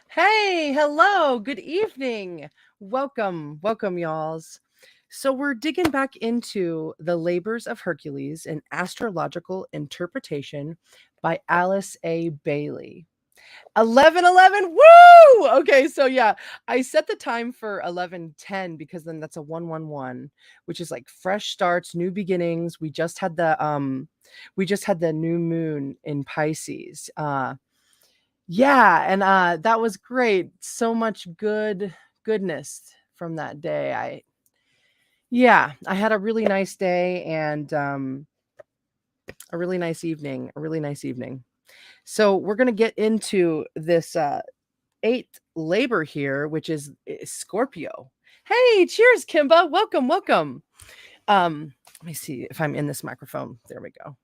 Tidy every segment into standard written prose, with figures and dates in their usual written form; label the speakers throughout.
Speaker 1: Hey, hello, good evening. Welcome, y'alls. So, we're digging back into the Labours of Hercules, an astrological interpretation by Alice A. Bailey. 11:11. Woo! Okay, so yeah, I set the time for 11:10 because then that's a 111, which is like fresh starts, new beginnings. We just had the new moon in Pisces. Yeah, and that was great. So much goodness from that day. I had a really nice day and a really nice evening. So we're going to get into this eighth labor here, which is Scorpio. Hey, cheers, Kimba. Welcome. Let me see if I'm in this microphone. There we go.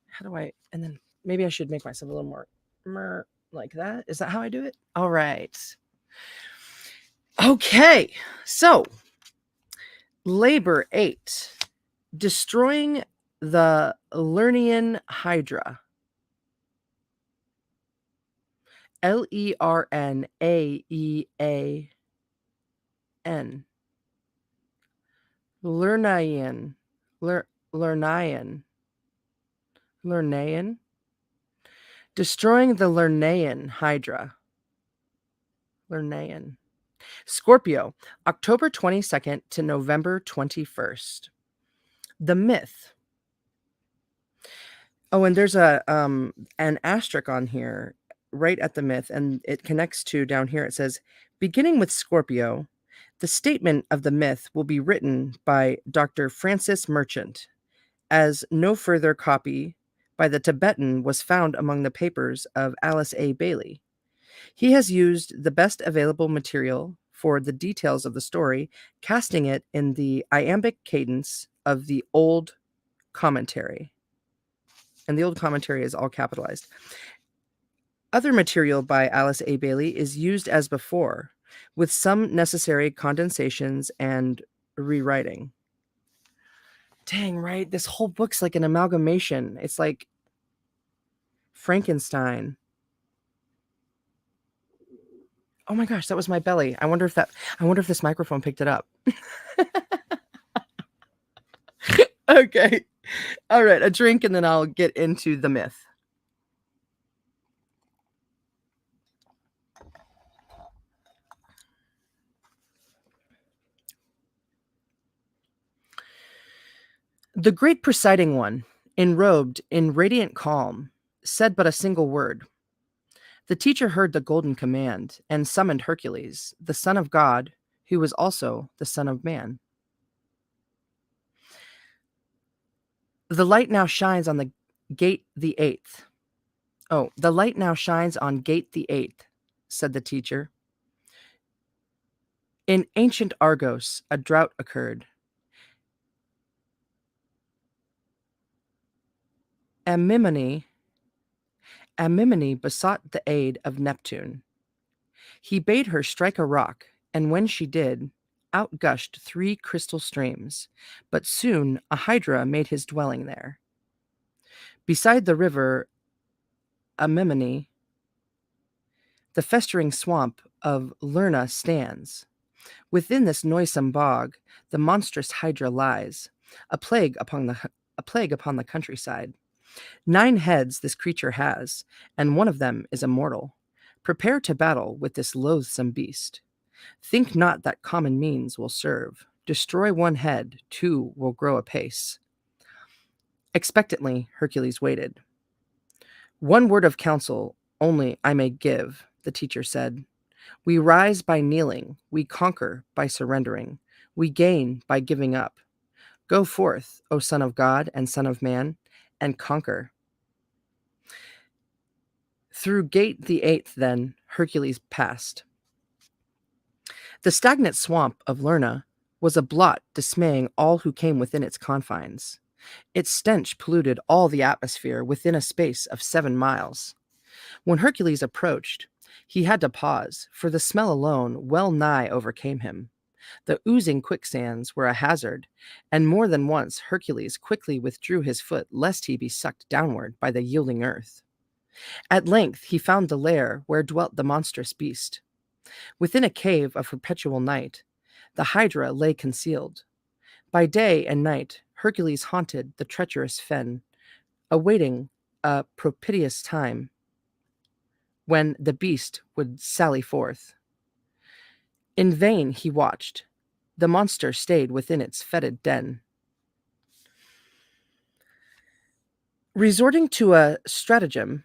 Speaker 1: How do I, and then maybe I should make myself a little more like that. Is that how I do it? All right. Okay. So, labor 8, destroying the Lernaean Hydra. Lernaean. Lernaean. Lernaean. Lernaean. Destroying the Lernaean Hydra. Lernaean. Scorpio, October 22nd to November 21st. The myth. Oh, and there's an asterisk on here right at the myth, and it connects to down here. It says, beginning with Scorpio, the statement of the myth will be written by Dr. Francis Merchant, as no further copy by the Tibetan was found among the papers of Alice A. Bailey. He has used the best available material for the details of the story, casting it in the iambic cadence of the old commentary. And the old commentary is all capitalized. Other material by Alice A. Bailey is used as before, with some necessary condensations and rewriting. Dang, right? This whole book's like an amalgamation. It's like Frankenstein. Oh my gosh, that was my belly. I wonder if this microphone picked it up. Okay. All right, a drink and then I'll get into the myth. The great presiding one, enrobed in radiant calm, said but a single word. The teacher heard the golden command and summoned Hercules, the son of God, who was also the son of man. The light now shines on the gate the eighth. Oh, the light now shines on gate the eighth, said the teacher. In ancient Argos, a drought occurred. Amymone besought the aid of Neptune. He bade her strike a rock, and when she did, out gushed 3 crystal streams, but soon a hydra made his dwelling there. Beside the river Amymone, the festering swamp of Lerna stands. Within this noisome bog, the monstrous hydra lies, a plague upon the countryside. 9 heads this creature has, and one of them is immortal. Prepare to battle with this loathsome beast. Think not that common means will serve. Destroy 1 head, 2 will grow apace. Expectantly, Hercules waited. 1 word of counsel only I may give, the teacher said. We rise by kneeling, we conquer by surrendering, we gain by giving up. Go forth, O Son of God and Son of Man, and conquer. Through gate the eighth, then, Hercules passed. The stagnant swamp of Lerna was a blot dismaying all who came within its confines. Its stench polluted all the atmosphere within a space of 7 miles. When Hercules approached, he had to pause, for the smell alone well nigh overcame him. The oozing quicksands were a hazard, and more than once Hercules quickly withdrew his foot lest he be sucked downward by the yielding earth. At length he found the lair where dwelt the monstrous beast. Within a cave of perpetual night, the Hydra lay concealed. By day and night, Hercules haunted the treacherous fen, awaiting a propitious time when the beast would sally forth. In vain he watched. The monster stayed within its fetid den. Resorting to a stratagem,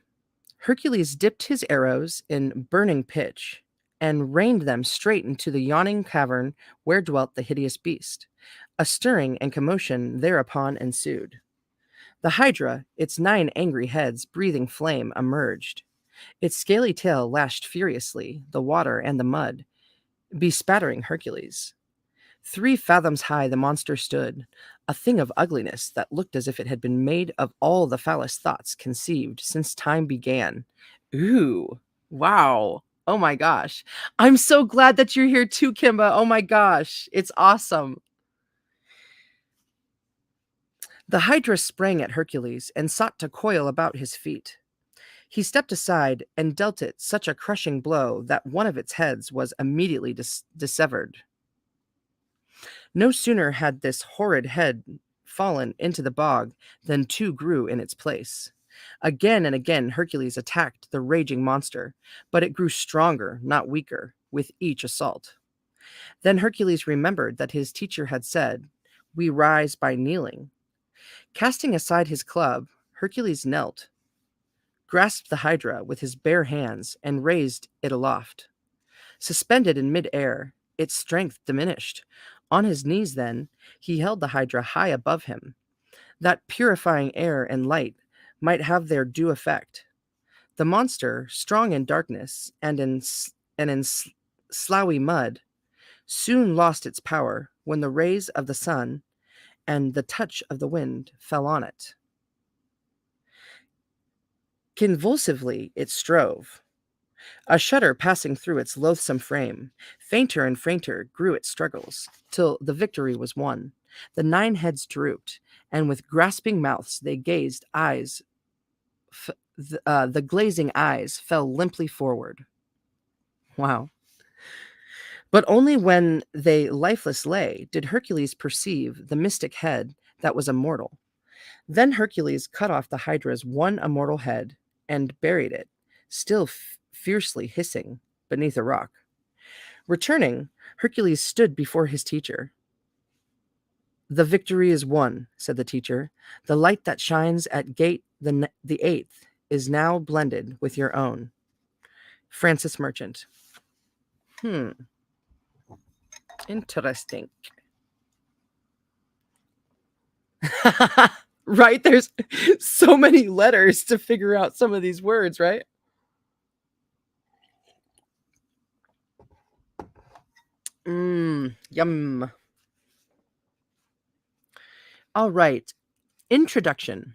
Speaker 1: Hercules dipped his arrows in burning pitch and rained them straight into the yawning cavern where dwelt the hideous beast. A stirring and commotion thereupon ensued. The Hydra, its 9 angry heads breathing flame, emerged. Its scaly tail lashed furiously the water and the mud, bespattering Hercules. 3 fathoms high the monster stood, a thing of ugliness that looked as if it had been made of all the foulest thoughts conceived since time began. Ooh, wow. Oh my gosh. I'm so glad that you're here too, Kimba. Oh my gosh. It's awesome. The Hydra sprang at Hercules and sought to coil about his feet. He stepped aside and dealt it such a crushing blow that one of its heads was immediately dissevered. No sooner had this horrid head fallen into the bog than 2 grew in its place. Again and again Hercules attacked the raging monster, but it grew stronger, not weaker, with each assault. Then Hercules remembered that his teacher had said, "We rise by kneeling." Casting aside his club, Hercules knelt, grasped the Hydra with his bare hands, and raised it aloft. Suspended in mid-air, its strength diminished. On his knees, then, he held the Hydra high above him, that purifying air and light might have their due effect. The monster, strong in darkness and in sloughy mud, soon lost its power when the rays of the sun and the touch of the wind fell on it. Convulsively it strove, a shudder passing through its loathsome frame. Fainter and fainter grew its struggles, till the victory was won. The 9 heads drooped, and with grasping mouths they gazed. The glazing eyes fell limply forward. Wow. But only when they lifeless lay did Hercules perceive the mystic head that was immortal. Then Hercules cut off the Hydra's one immortal head and buried it, still fiercely hissing, beneath a rock. Returning, Hercules stood before his teacher. "The victory is won," said the teacher. "The light that shines at gate the 8th is now blended with your own." Francis Merchant. Interesting. Right? There's so many letters to figure out some of these words, right? Yum. All right. Introduction.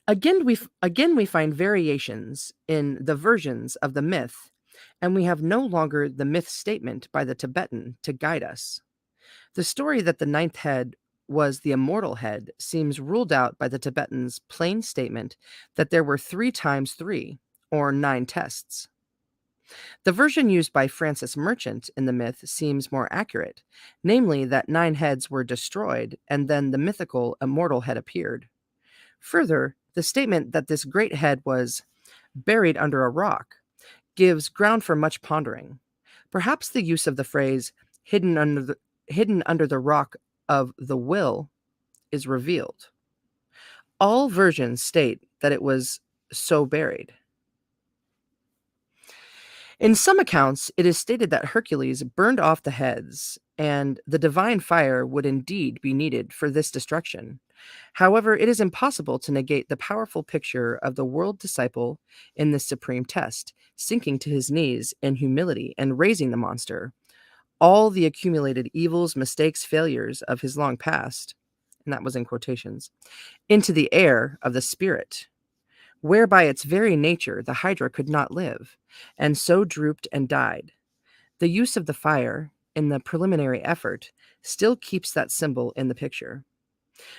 Speaker 1: Again we find variations in the versions of the myth, and we have no longer the myth statement by the Tibetan to guide us. The story that the 9th head was the immortal head seems ruled out by the Tibetan's plain statement that there were 3 times 3, or 9 tests. The version used by Francis Merchant in the myth seems more accurate, namely that 9 heads were destroyed and then the mythical immortal head appeared. Further, the statement that this great head was buried under a rock gives ground for much pondering. Perhaps the use of the phrase hidden under the rock of the will is revealed. All versions state that it was so buried. In some accounts, it is stated that Hercules burned off the heads, and the divine fire would indeed be needed for this destruction. However, it is impossible to negate the powerful picture of the world disciple in this supreme test, sinking to his knees in humility and raising the monster, all the accumulated evils, mistakes, failures of his long past, and that was in quotations, into the air of the spirit, where by its very nature the Hydra could not live, and so drooped and died. The use of the fire in the preliminary effort still keeps that symbol in the picture.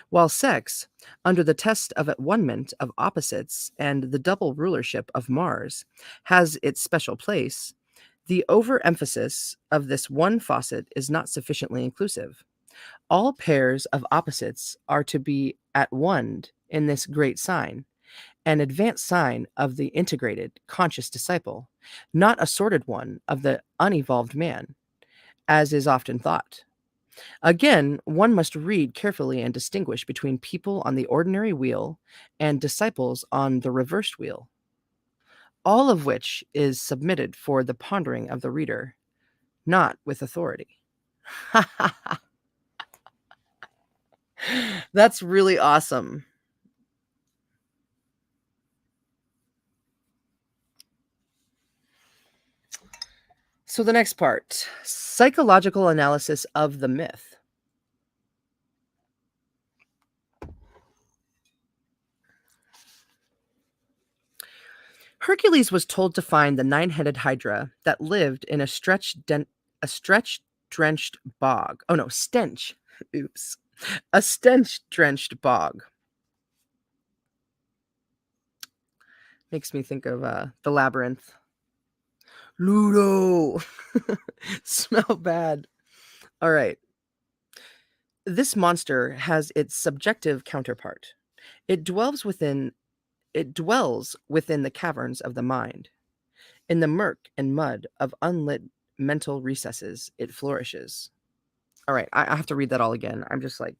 Speaker 1: while sex, under the test of at-one-ment of opposites and the double rulership of Mars, has its special place, the overemphasis of this one faucet is not sufficiently inclusive. All pairs of opposites are to be at one in this great sign, an advanced sign of the integrated, conscious disciple, not a sordid one of the unevolved man, as is often thought. Again, one must read carefully and distinguish between people on the ordinary wheel and disciples on the reversed wheel, all of which is submitted for the pondering of the reader, not with authority. That's really awesome. So the next part, psychological analysis of the myth. Hercules was told to find the nine-headed hydra that lived in a stench-drenched bog. Oh no, stench. Oops. A stench-drenched bog. Makes me think of the labyrinth. Ludo. Smell bad. All right. This monster has its subjective counterpart. It dwells within the caverns of the mind. In the murk and mud of unlit mental recesses, it flourishes. All right, I have to read that all again. I'm just like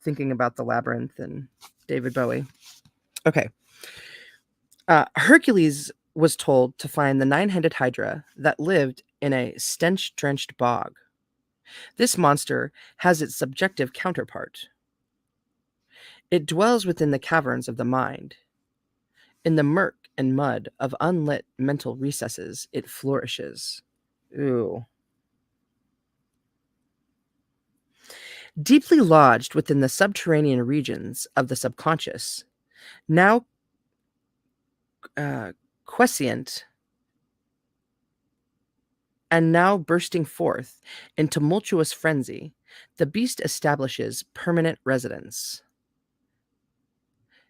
Speaker 1: thinking about the labyrinth and David Bowie. Okay. Hercules was told to find the nine-headed hydra that lived in a stench-drenched bog. This monster has its subjective counterpart. It dwells within the caverns of the mind. In the murk and mud of unlit mental recesses, it flourishes. Ooh. Deeply lodged within the subterranean regions of the subconscious, now quiescent and now bursting forth in tumultuous frenzy, the beast establishes permanent residence.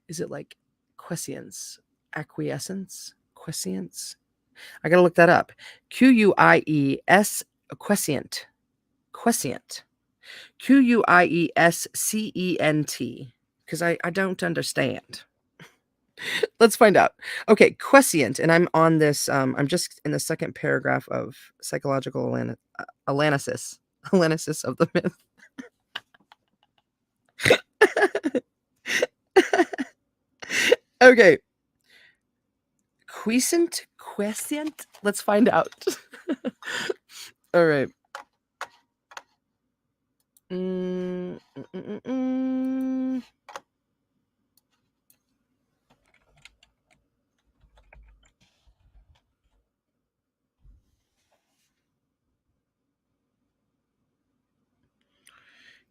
Speaker 1: Is it like quiescence? Acquiescence? Quiescence? I gotta look that up. Quies, quiescent. Quiescent. Quiescent. Because I don't understand. Let's find out. Okay, quiescent, and I'm on this. I'm just in the second paragraph of psychological analysis of the myth. Okay, quiescent. Let's find out. All right. Mm, mm, mm, mm.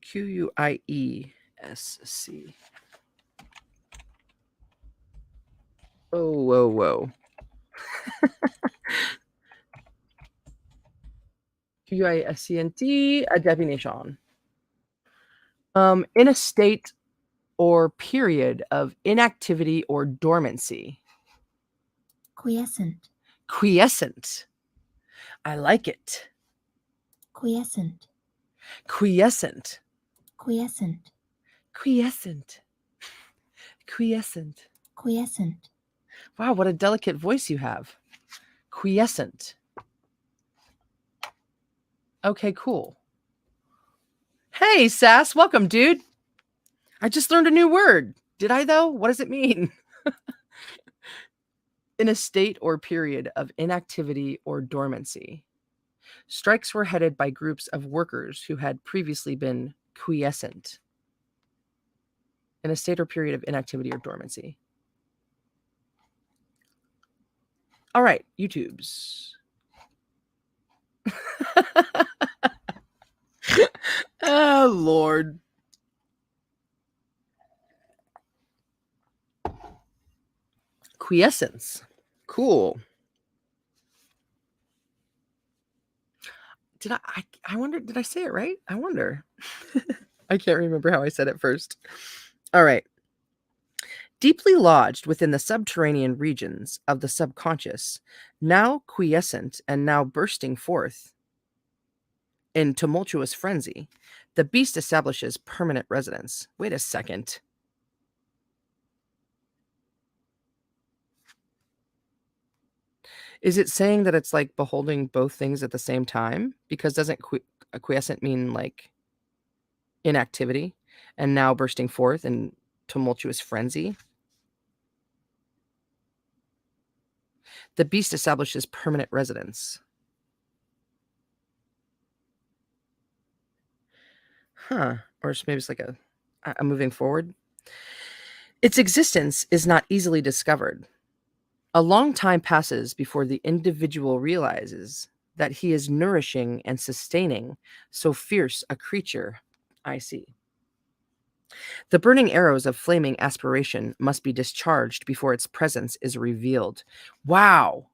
Speaker 1: Quiesc. Oh, whoa. Quiescent, a definition. In a state or period of inactivity or dormancy.
Speaker 2: Quiescent.
Speaker 1: Quiescent. I like it.
Speaker 2: Quiescent.
Speaker 1: Quiescent.
Speaker 2: Quiescent.
Speaker 1: Quiescent. Quiescent.
Speaker 2: Quiescent.
Speaker 1: Wow, what a delicate voice you have. Quiescent. Okay, cool. Hey, Sass, welcome, dude. I just learned a new word. Did I, though? What does it mean? In a state or period of inactivity or dormancy. Strikes were headed by groups of workers who had previously been quiescent. In a state or period of inactivity or dormancy. All right, YouTubes. Oh, Lord. Quiescence. Cool. I wonder, did I say it right? I wonder. I can't remember how I said it first. All right. Deeply lodged within the subterranean regions of the subconscious, now quiescent and now bursting forth in tumultuous frenzy, the beast establishes permanent residence. Wait a second. Is it saying that it's like beholding both things at the same time? Because doesn't quiescent mean like inactivity and now bursting forth in tumultuous frenzy? The beast establishes permanent residence. Huh. Or maybe it's like a moving forward. Its existence is not easily discovered. A long time passes before the individual realizes that he is nourishing and sustaining so fierce a creature. I see. The burning arrows of flaming aspiration must be discharged before its presence is revealed. Wow.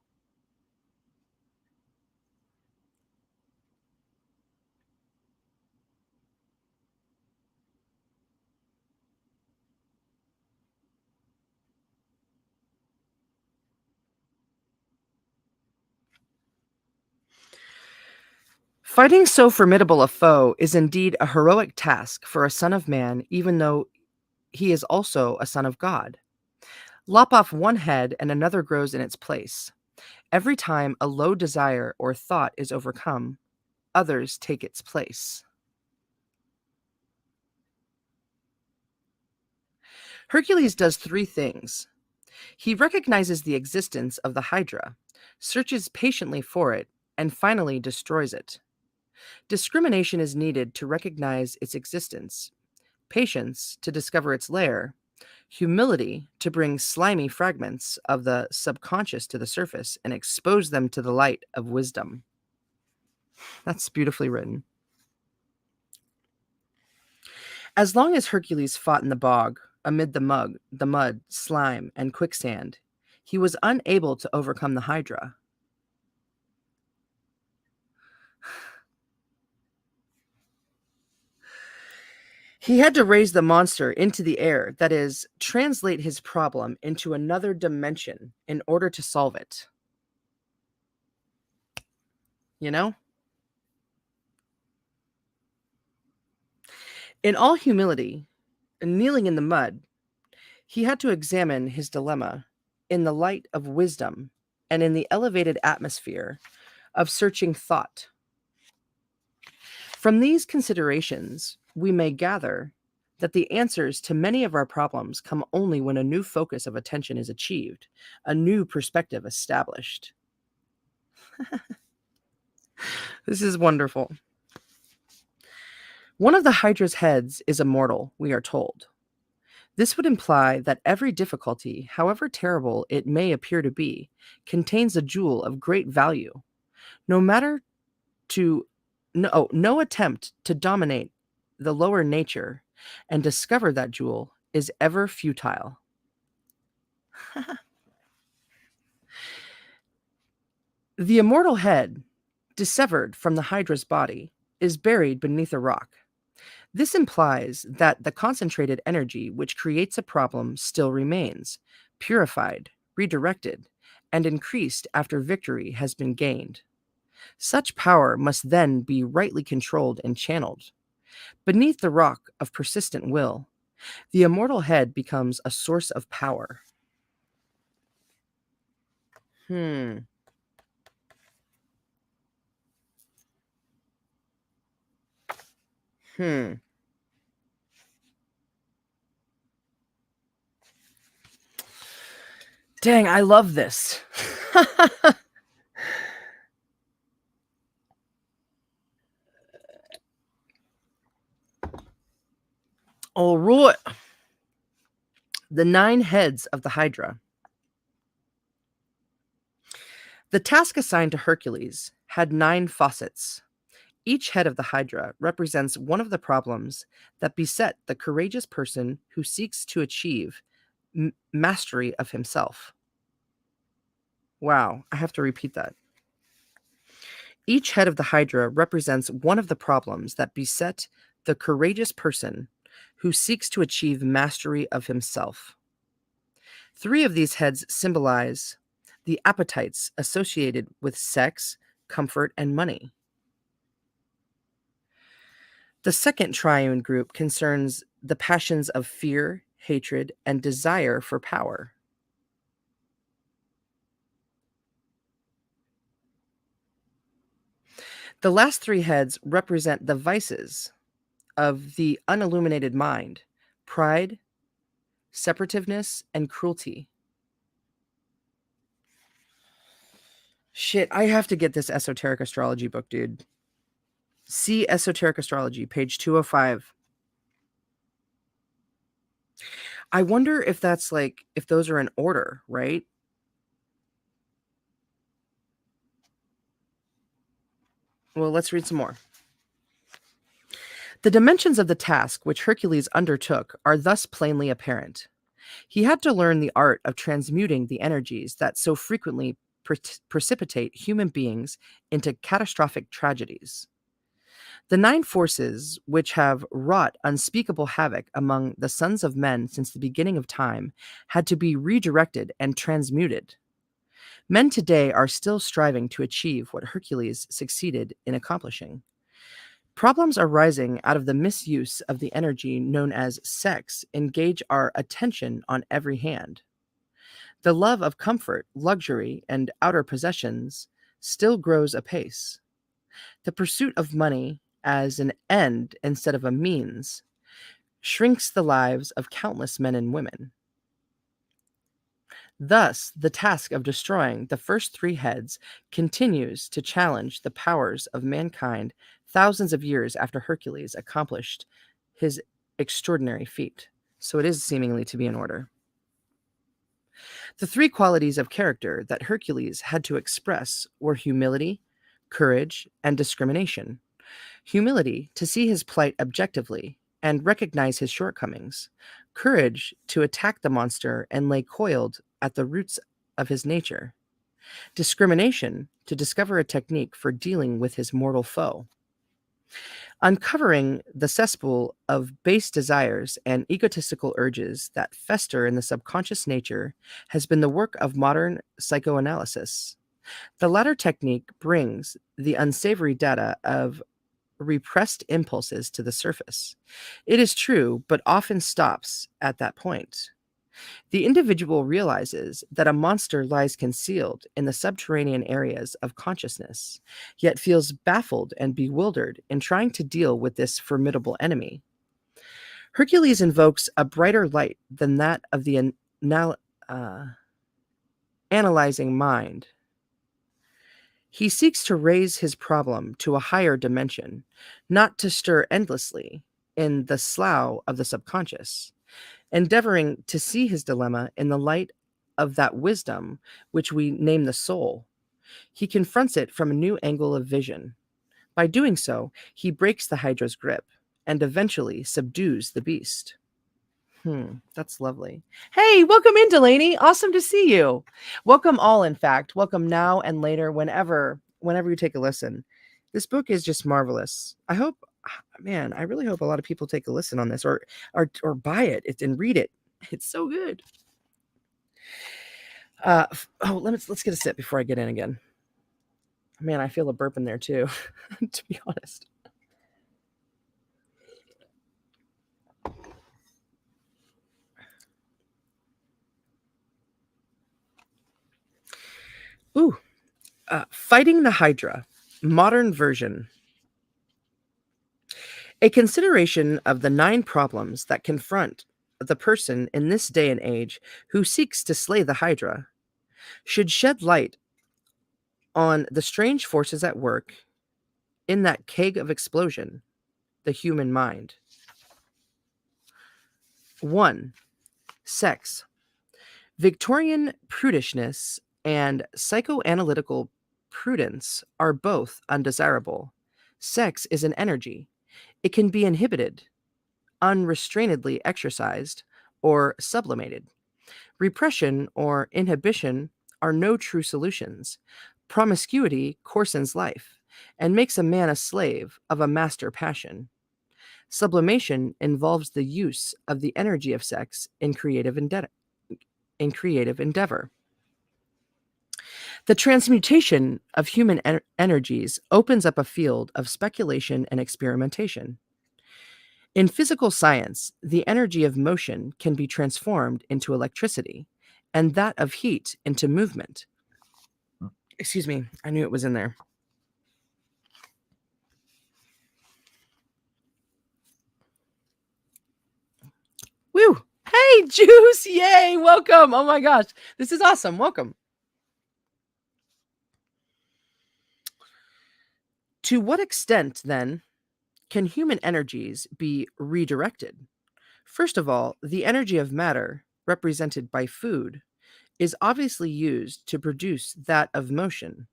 Speaker 1: Fighting so formidable a foe is indeed a heroic task for a son of man, even though he is also a son of God. Lop off one head and another grows in its place. Every time a low desire or thought is overcome, others take its place. Hercules does three things. He recognizes the existence of the Hydra, searches patiently for it, and finally destroys it. Discrimination is needed to recognize its existence, patience to discover its lair, humility to bring slimy fragments of the subconscious to the surface and expose them to the light of wisdom. That's beautifully written. As long as Hercules fought in the bog, amid the mud, slime, and quicksand, he was unable to overcome the Hydra. He had to raise the monster into the air, that is, translate his problem into another dimension in order to solve it. You know? In all humility, kneeling in the mud, he had to examine his dilemma in the light of wisdom and in the elevated atmosphere of searching thought. From these considerations, we may gather that the answers to many of our problems come only when a new focus of attention is achieved, a new perspective established. This is wonderful. One of the Hydra's heads is immortal, we are told. This would imply that every difficulty, however terrible it may appear to be, contains a jewel of great value. No matter to no attempt to dominate the lower nature and discover that jewel is ever futile. The immortal head, dissevered from the Hydra's body, is buried beneath a rock. This implies that the concentrated energy which creates a problem still remains, purified, redirected, and increased after victory has been gained. Such power must then be rightly controlled and channeled. Beneath the rock of persistent will, the immortal head becomes a source of power. Hmm. Hmm. Dang, I love this. All right. The 9 heads of the Hydra. The task assigned to Hercules had 9 faucets. Each head of the Hydra represents one of the problems that beset the courageous person who seeks to achieve mastery of himself. Wow, I have to repeat that. Each head of the Hydra represents one of the problems that beset the courageous person who seeks to achieve mastery of himself. 3 of these heads symbolize the appetites associated with sex, comfort, and money. The second triune group concerns the passions of fear, hatred, and desire for power. The last 3 heads represent the vices of the unilluminated mind: pride, separativeness, and cruelty. Shit, I have to get this esoteric astrology book, dude. See Esoteric Astrology, page 205. I wonder if that's like, if those are in order, right? Well, let's read some more. The dimensions of the task which Hercules undertook are thus plainly apparent. He had to learn the art of transmuting the energies that so frequently precipitate human beings into catastrophic tragedies. The 9 forces which have wrought unspeakable havoc among the sons of men since the beginning of time had to be redirected and transmuted. Men today are still striving to achieve what Hercules succeeded in accomplishing. Problems arising out of the misuse of the energy known as sex engage our attention on every hand. The love of comfort, luxury, and outer possessions still grows apace. The pursuit of money as an end instead of a means shrinks the lives of countless men and women. Thus, the task of destroying the first 3 heads continues to challenge the powers of mankind thousands of years after Hercules accomplished his extraordinary feat. So it is seemingly to be in order. The 3 qualities of character that Hercules had to express were humility, courage, and discrimination. Humility, to see his plight objectively and recognize his shortcomings. Courage, to attack the monster and lay coiled at the roots of his nature. Discrimination, to discover a technique for dealing with his mortal foe. Uncovering the cesspool of base desires and egotistical urges that fester in the subconscious nature has been the work of modern psychoanalysis. The latter technique brings the unsavory data of repressed impulses to the surface. It is true, but often stops at that point. The individual realizes that a monster lies concealed in the subterranean areas of consciousness, yet feels baffled and bewildered in trying to deal with this formidable enemy. Hercules invokes a brighter light than that of the analyzing mind. He seeks to raise his problem to a higher dimension, not to stir endlessly in the slough of the subconscious, endeavoring to see his dilemma in the light of that wisdom which we name the soul. He confronts it from a new angle of vision. By doing so, he breaks the Hydra's grip and eventually subdues the beast. That's lovely. Hey, welcome in, Delaney. Awesome to see you. Welcome all, in fact. Welcome now and later, whenever you take a listen. This book is just marvelous. I hope, man, I really hope a lot of people take a listen on this or buy it and read it. It's so good. Let's get a sip before I get in again. Man, I feel a burp in there too, to be honest. Fighting the Hydra, modern version. A consideration of the 9 problems that confront the person in this day and age who seeks to slay the Hydra should shed light on the strange forces at work in that keg of explosion, the human mind. 1. Sex. Victorian prudishness and psychoanalytical prudence are both undesirable. Sex is an energy. It can be inhibited, unrestrainedly exercised, or sublimated. Repression or inhibition are no true solutions. Promiscuity coarsens life and makes a man a slave of a master passion. Sublimation involves the use of the energy of sex in creative endeavor. The transmutation of human energies opens up a field of speculation and experimentation. In physical science, the energy of motion can be transformed into electricity, and that of heat into movement. Excuse me, I knew it was in there. Woo! Hey, Juice! Yay! Welcome! Oh my gosh, this is awesome. Welcome. To what extent, then, can human energies be redirected? First of all, the energy of matter, represented by food, is obviously used to produce that of motion.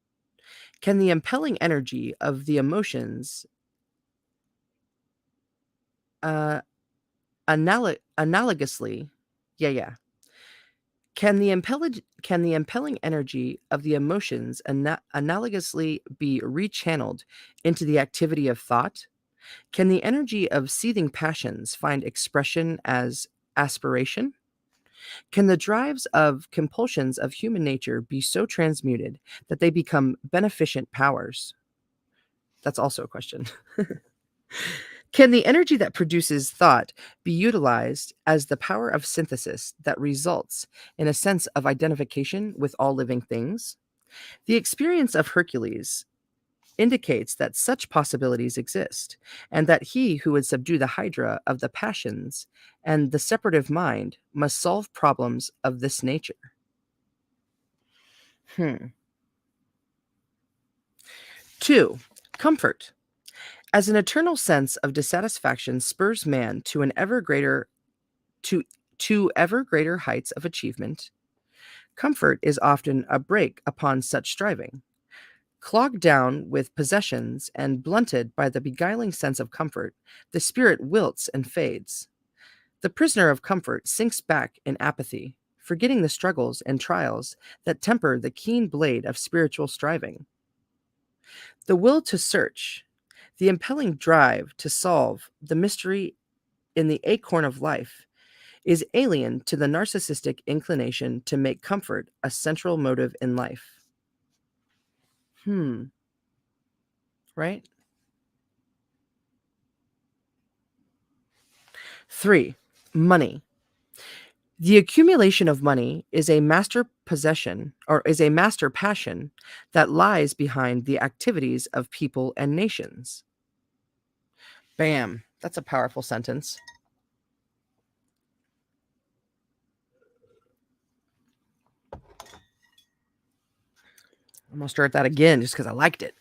Speaker 1: Can the impelling energy of the emotions analogously, can the impelling energy of the emotions analogously be rechanneled into the activity of thought? Can the energy of seething passions find expression as aspiration? Can the drives of compulsions of human nature be so transmuted that they become beneficent powers? That's also a question. Can the energy that produces thought be utilized as the power of synthesis that results in a sense of identification with all living things? The experience of Hercules indicates that such possibilities exist, and that he who would subdue the hydra of the passions and the separative mind must solve problems of this nature. 2. Comfort. As an eternal sense of dissatisfaction spurs man to an ever greater to ever greater heights of achievement, comfort is often a brake upon such striving. Clogged down with possessions and blunted by the beguiling sense of comfort, the spirit wilts and fades. The prisoner of comfort sinks back in apathy, forgetting the struggles and trials that temper the keen blade of spiritual striving. The will to search, the impelling drive to solve the mystery in the acorn of life, is alien to the narcissistic inclination to make comfort a central motive in life. Right? 3. Money. The accumulation of money is a master possession or is a master passion that lies behind the activities of people and nations. Bam. That's a powerful sentence. I'm going to start that again just because I liked it.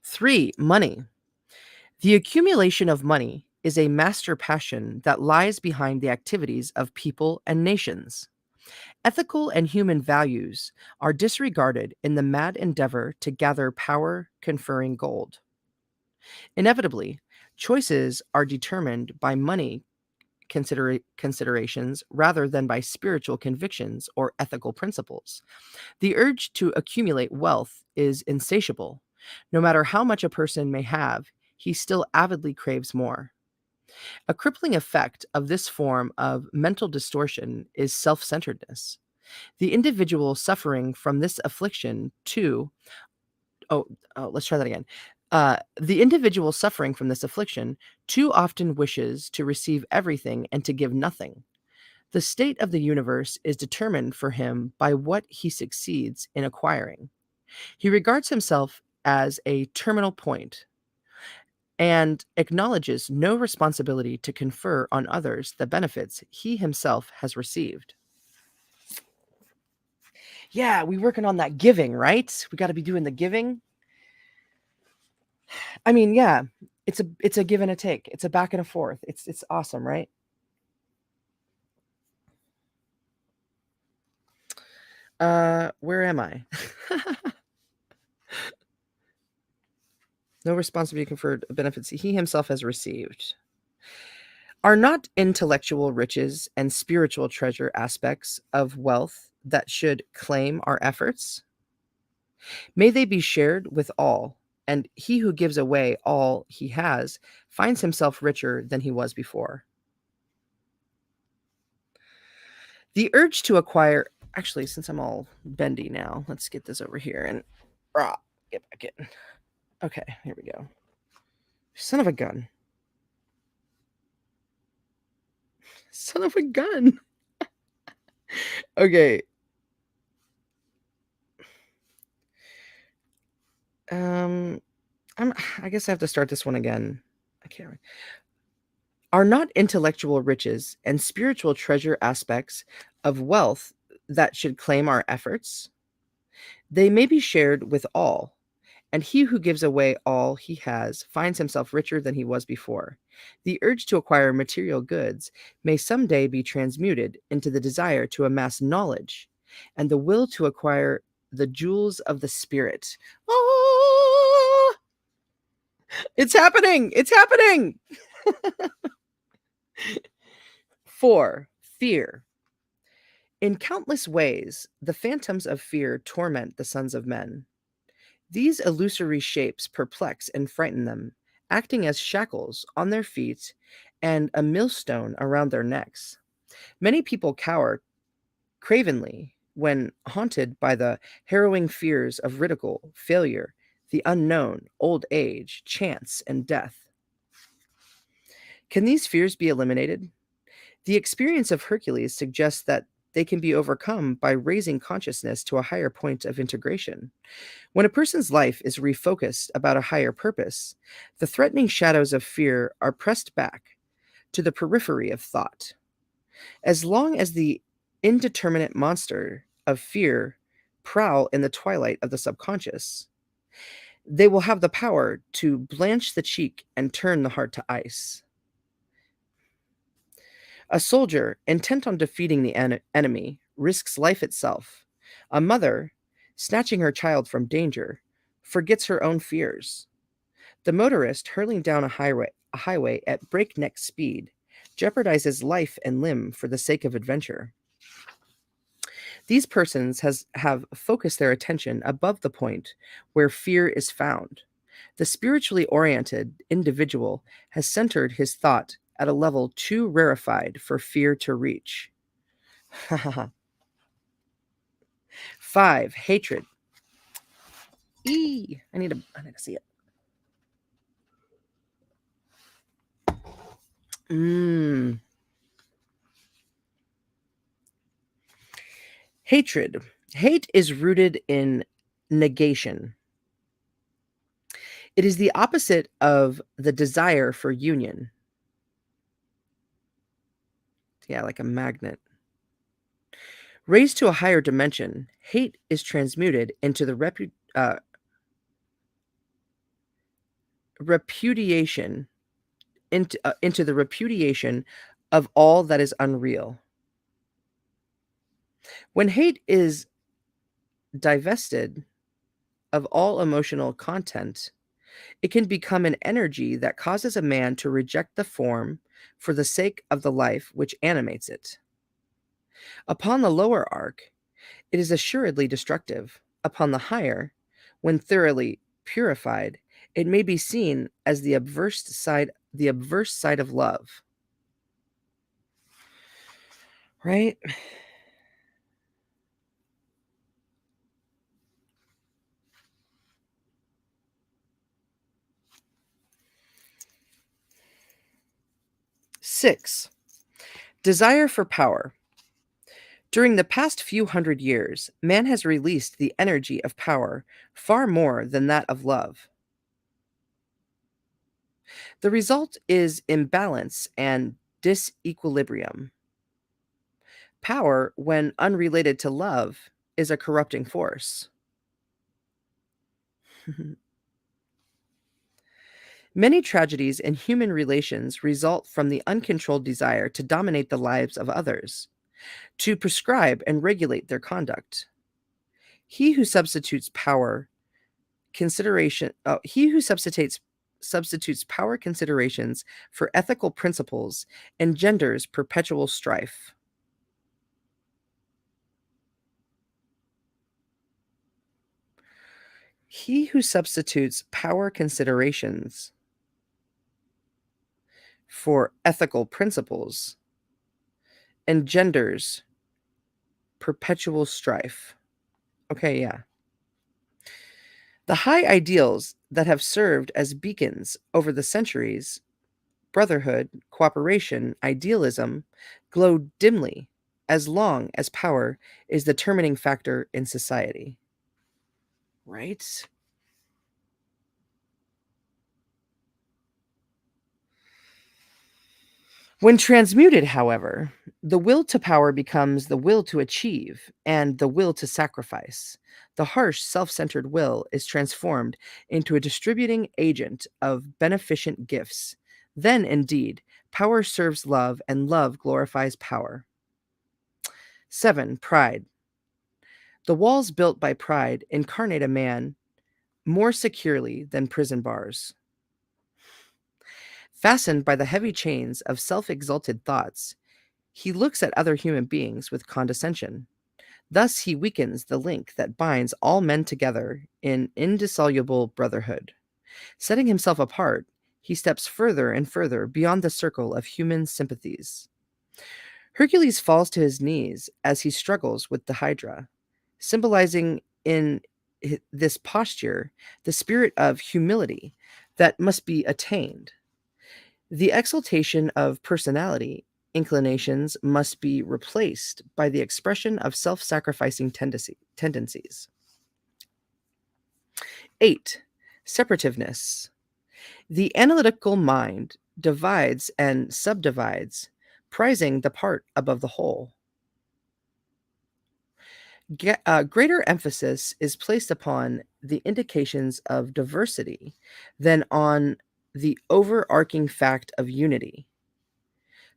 Speaker 1: 3. Money. The accumulation of money is a master passion that lies behind the activities of people and nations. Ethical and human values are disregarded in the mad endeavor to gather power conferring gold. Inevitably, choices are determined by money considerations rather than by spiritual convictions or ethical principles. The urge to accumulate wealth is insatiable. No matter how much a person may have, he still avidly craves more. A crippling effect of this form of mental distortion is self centeredness. The individual suffering from this affliction, let's try that again. The individual suffering from this affliction too often wishes to receive everything and to give nothing. The state of the universe is determined for him by what he succeeds in acquiring. He regards himself as a terminal point and acknowledges no responsibility to confer on others the benefits he himself has received. Yeah, we working on that giving, right? We got to be doing the giving. I mean, yeah, it's a give and a take. It's a back and a forth. It's awesome, right? Where am I? No responsibility conferred benefits he himself has received. Are not intellectual riches and spiritual treasure aspects of wealth that should claim our efforts? May they be shared with all, and he who gives away all he has finds himself richer than he was before. The urge to acquire, actually, since I'm all bendy now, let's get this over here and get back in. Okay, here we go. Son of a gun. Son of a gun. Okay. I guess I have to start this one again. I can't. Are not intellectual riches and spiritual treasure aspects of wealth that should claim our efforts? They may be shared with all, and he who gives away all he has finds himself richer than he was before. The urge to acquire material goods may someday be transmuted into the desire to amass knowledge and the will to acquire the jewels of the spirit. Oh, it's happening! It's happening! 4. Fear. In countless ways, the phantoms of fear torment the sons of men. These illusory shapes perplex and frighten them, acting as shackles on their feet and a millstone around their necks. Many people cower cravenly when haunted by the harrowing fears of ridicule, failure, the unknown, old age, chance, and death. Can these fears be eliminated? The experience of Hercules suggests that they can be overcome by raising consciousness to a higher point of integration. When a person's life is refocused about a higher purpose, the threatening shadows of fear are pressed back to the periphery of thought. As long as the indeterminate monster of fear prowl in the twilight of the subconscious, they will have the power to blanch the cheek and turn the heart to ice. A soldier, intent on defeating the enemy, risks life itself. A mother, snatching her child from danger, forgets her own fears. The motorist, hurling down a highway at breakneck speed, jeopardizes life and limb for the sake of adventure. These persons have focused their attention above the point where fear is found. The spiritually oriented individual has centered his thought at a level too rarefied for fear to reach. 5. Hatred. I need to see it. Hatred. Hate is rooted in negation. It is the opposite of the desire for union. Yeah, like a magnet. Raised to a higher dimension, hate is transmuted into the repudiation into the repudiation of all that is unreal. When hate is divested of all emotional content, it can become an energy that causes a man to reject the form for the sake of the life which animates it. Upon the lower arc, it is assuredly destructive. Upon the higher, when thoroughly purified, it may be seen as the adverse side of love. Right? Six, desire for power. During the past few hundred years, man has released the energy of power far more than that of love. The result is imbalance and disequilibrium. Power, when unrelated to love, is a corrupting force. Many tragedies in human relations result from the uncontrolled desire to dominate the lives of others, to prescribe and regulate their conduct. He who substitutes power consideration, he who substitutes power considerations for ethical principles engenders perpetual strife. He who substitutes power considerations for ethical principles engenders perpetual strife. Okay, yeah. The high ideals that have served as beacons over the centuries, brotherhood, cooperation, idealism, glow dimly as long as power is the determining factor in society. Right? When transmuted, however, the will to power becomes the will to achieve and the will to sacrifice. The harsh, self centered will is transformed into a distributing agent of beneficent gifts. Then, indeed, power serves love and love glorifies power. 7. Pride. The walls built by pride incarnate a man more securely than prison bars. Fastened by the heavy chains of self exalted thoughts, he looks at other human beings with condescension. Thus, he weakens the link that binds all men together in indissoluble brotherhood. Setting himself apart, he steps further and further beyond the circle of human sympathies. Hercules falls to his knees as he struggles with the Hydra, symbolizing in this posture the spirit of humility that must be attained. The exaltation of personality inclinations must be replaced by the expression of self sacrificing tendencies. 8. Separativeness. The analytical mind divides and subdivides, prizing the part above the whole. Greater emphasis is placed upon the indications of diversity than on the overarching fact of unity.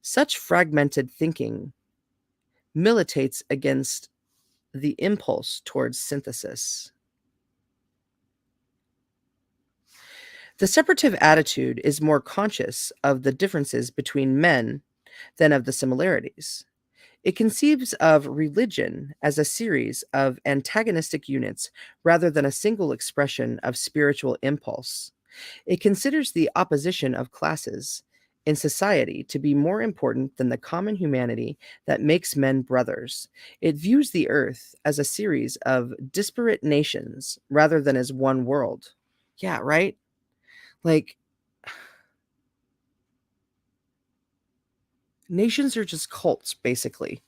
Speaker 1: Such fragmented thinking militates against the impulse towards synthesis. The separative attitude is more conscious of the differences between men than of the similarities. It conceives of religion as a series of antagonistic units rather than a single expression of spiritual impulse. It considers the opposition of classes in society to be more important than the common humanity that makes men brothers. It views the earth as a series of disparate nations rather than as one world. Yeah, right? Like, nations are just cults, basically.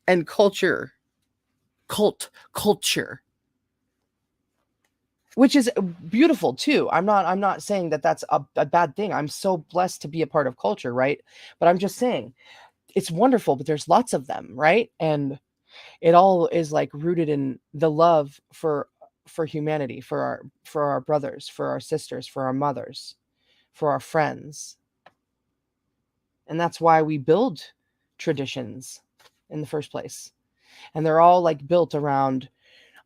Speaker 1: And culture, which is beautiful too. I'm not saying that that's a bad thing. I'm so blessed to be a part of culture, right? But I'm just saying it's wonderful, but there's lots of them, right? And it all is like rooted in the love for humanity, for our brothers, for our sisters, for our mothers, for our friends. And that's why we build traditions in the first place. And they're all like built around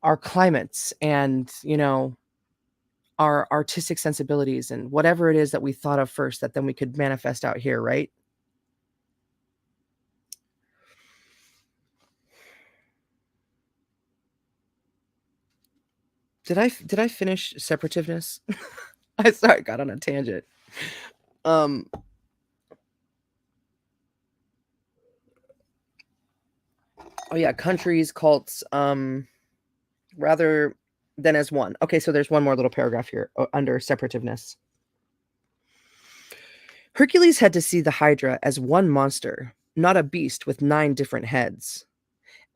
Speaker 1: our climates and, our artistic sensibilities and whatever it is that we thought of first that then we could manifest out here, right? Did I finish separativeness? I sorry, got on a tangent. Um oh yeah, countries, cults, rather than as one. Okay, so there's one more little paragraph here under separativeness. Hercules had to see the Hydra as one monster, not a beast with 9 different heads.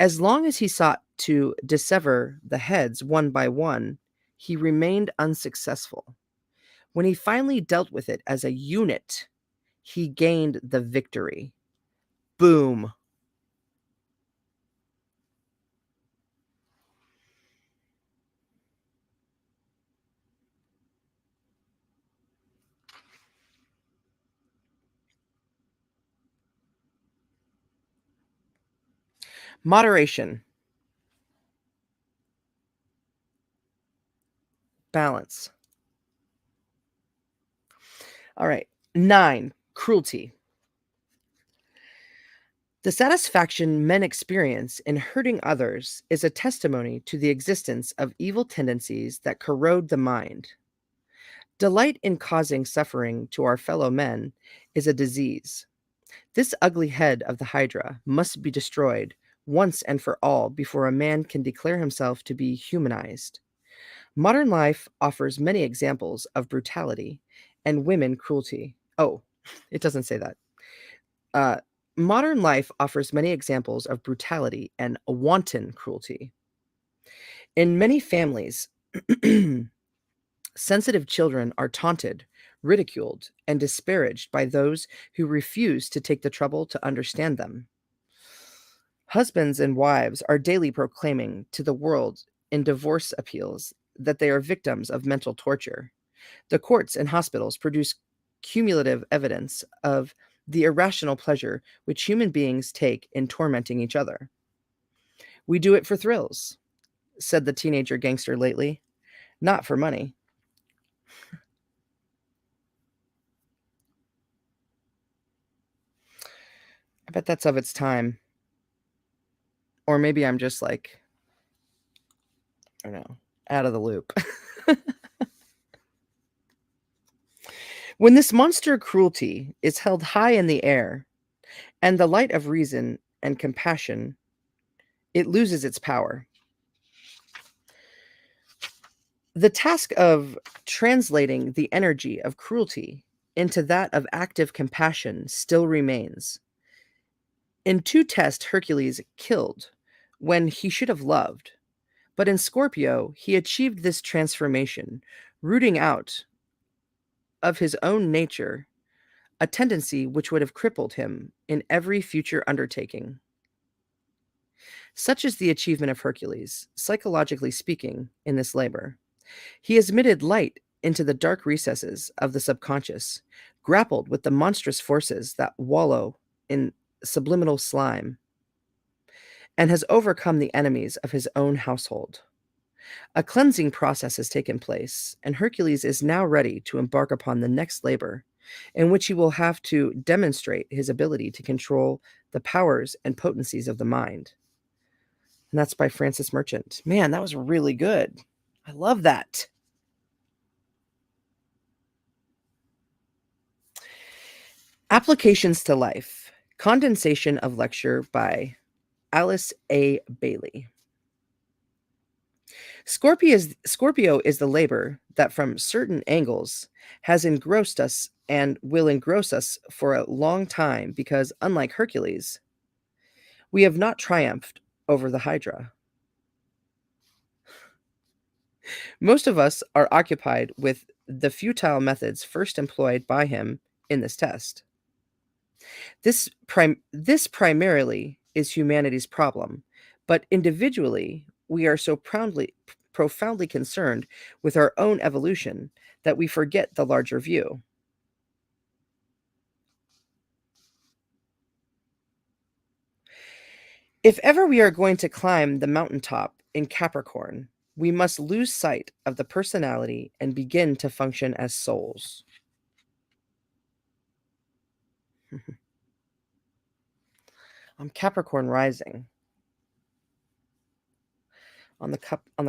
Speaker 1: As long as he sought to dissever the heads one by one, he remained unsuccessful. When he finally dealt with it as a unit, he gained the victory. Boom. Moderation, balance. All right. 9, cruelty. The satisfaction men experience in hurting others is a testimony to the existence of evil tendencies that corrode the mind. Delight in causing suffering to our fellow men is a disease. This ugly head of the Hydra must be destroyed once and for all before a man can declare himself to be humanized. Modern life offers many examples of brutality and women cruelty. Oh, it doesn't say that. Uh, Modern life offers many examples of brutality and wanton cruelty. In many families, sensitive children are taunted, ridiculed, and disparaged by those who refuse to take the trouble to understand them. Husbands and wives are daily proclaiming to the world in divorce appeals that they are victims of mental torture. The courts and hospitals produce cumulative evidence of the irrational pleasure which human beings take in tormenting each other. We do it for thrills, said the teenager gangster lately, not for money. I bet that's of its time. Or maybe I'm just like, I don't know, out of the loop. When this monster cruelty is held high in the air, and the light of reason and compassion, it loses its power. The task of translating the energy of cruelty into that of active compassion still remains. In two tests, Hercules killed when he should have loved, but in Scorpio, he achieved this transformation, rooting out of his own nature a tendency which would have crippled him in every future undertaking. Such is the achievement of Hercules, psychologically speaking, in this labor. He has admitted light into the dark recesses of the subconscious, grappled with the monstrous forces that wallow in subliminal slime, and has overcome the enemies of his own household. A cleansing process has taken place, and Hercules is now ready to embark upon the next labor, in which he will have to demonstrate his ability to control the powers and potencies of the mind. And that's by Francis Merchant. Man, that was really good. I love that. Applications to Life. Condensation of lecture by Alice A. Bailey. Scorpio is the labor that from certain angles has engrossed us and will engross us for a long time because, unlike Hercules, we have not triumphed over the Hydra. Most of us are occupied with the futile methods first employed by him in this test. This primarily is humanity's problem, but individually, we are so profoundly concerned with our own evolution that we forget the larger view. If ever we are going to climb the mountaintop in Capricorn, we must lose sight of the personality and begin to function as souls. I'm Capricorn rising on the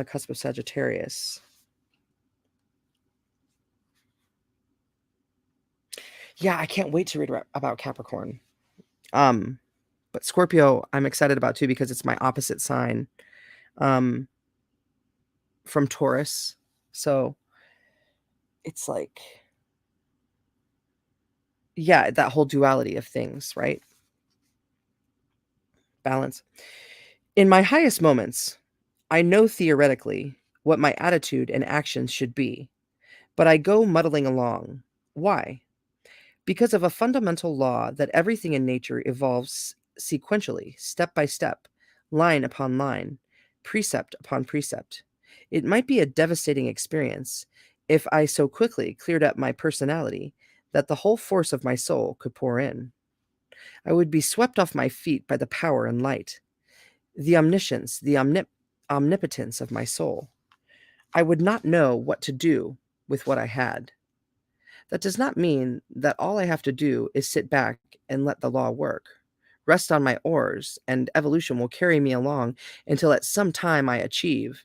Speaker 1: cusp of Sagittarius. Yeah, I can't wait to read about Capricorn. But Scorpio, I'm excited about too because it's my opposite sign from Taurus. So it's like, yeah, that whole duality of things, right? Balance. In my highest moments, I know theoretically what my attitude and actions should be, but I go muddling along. Why? Because of a fundamental law that everything in nature evolves sequentially, step by step, line upon line, precept upon precept. It might be a devastating experience if I so quickly cleared up my personality that the whole force of my soul could pour in. I would be swept off my feet by the power and light, the omniscience, the omnipotence of my soul. I would not know what to do with what I had. That does not mean that all I have to do is sit back and let the law work. rest on my oars, and evolution will carry me along until at some time I achieve.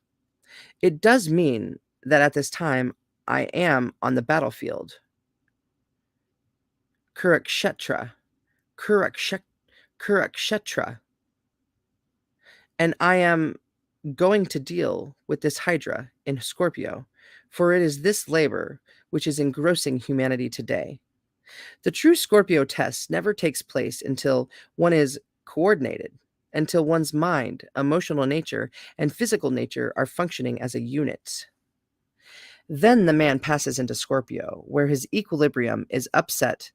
Speaker 1: It does mean that at this time I am on the battlefield. Kurukshetra, Kurukshet- Kurukshetra, and I am going to deal with this Hydra in Scorpio, for it is this labor which is engrossing humanity today. The true Scorpio test never takes place until one is coordinated, until one's mind, emotional nature, and physical nature are functioning as a unit. Then the man passes into Scorpio, where his equilibrium is upset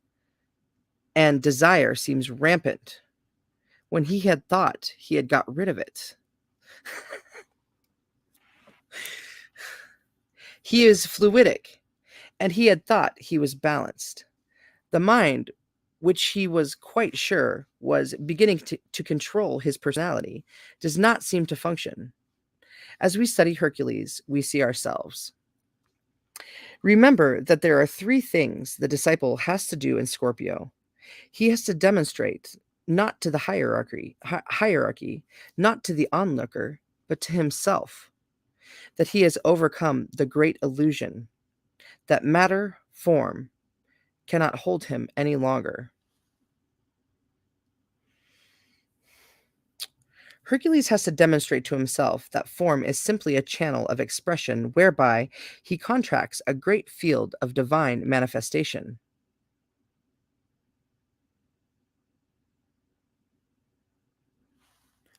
Speaker 1: and desire seems rampant when he had thought he had got rid of it. He is fluidic, and he had thought he was balanced. The mind, which he was quite sure was beginning to control his personality, does not seem to function. As we study Hercules, we see ourselves. Remember that there are three things the disciple has to do in Scorpio. He has to demonstrate not to the hierarchy, not to the onlooker, but to himself, that he has overcome the great illusion, that matter, form, cannot hold him any longer. Hercules has to demonstrate to himself that form is simply a channel of expression whereby he contracts a great field of divine manifestation.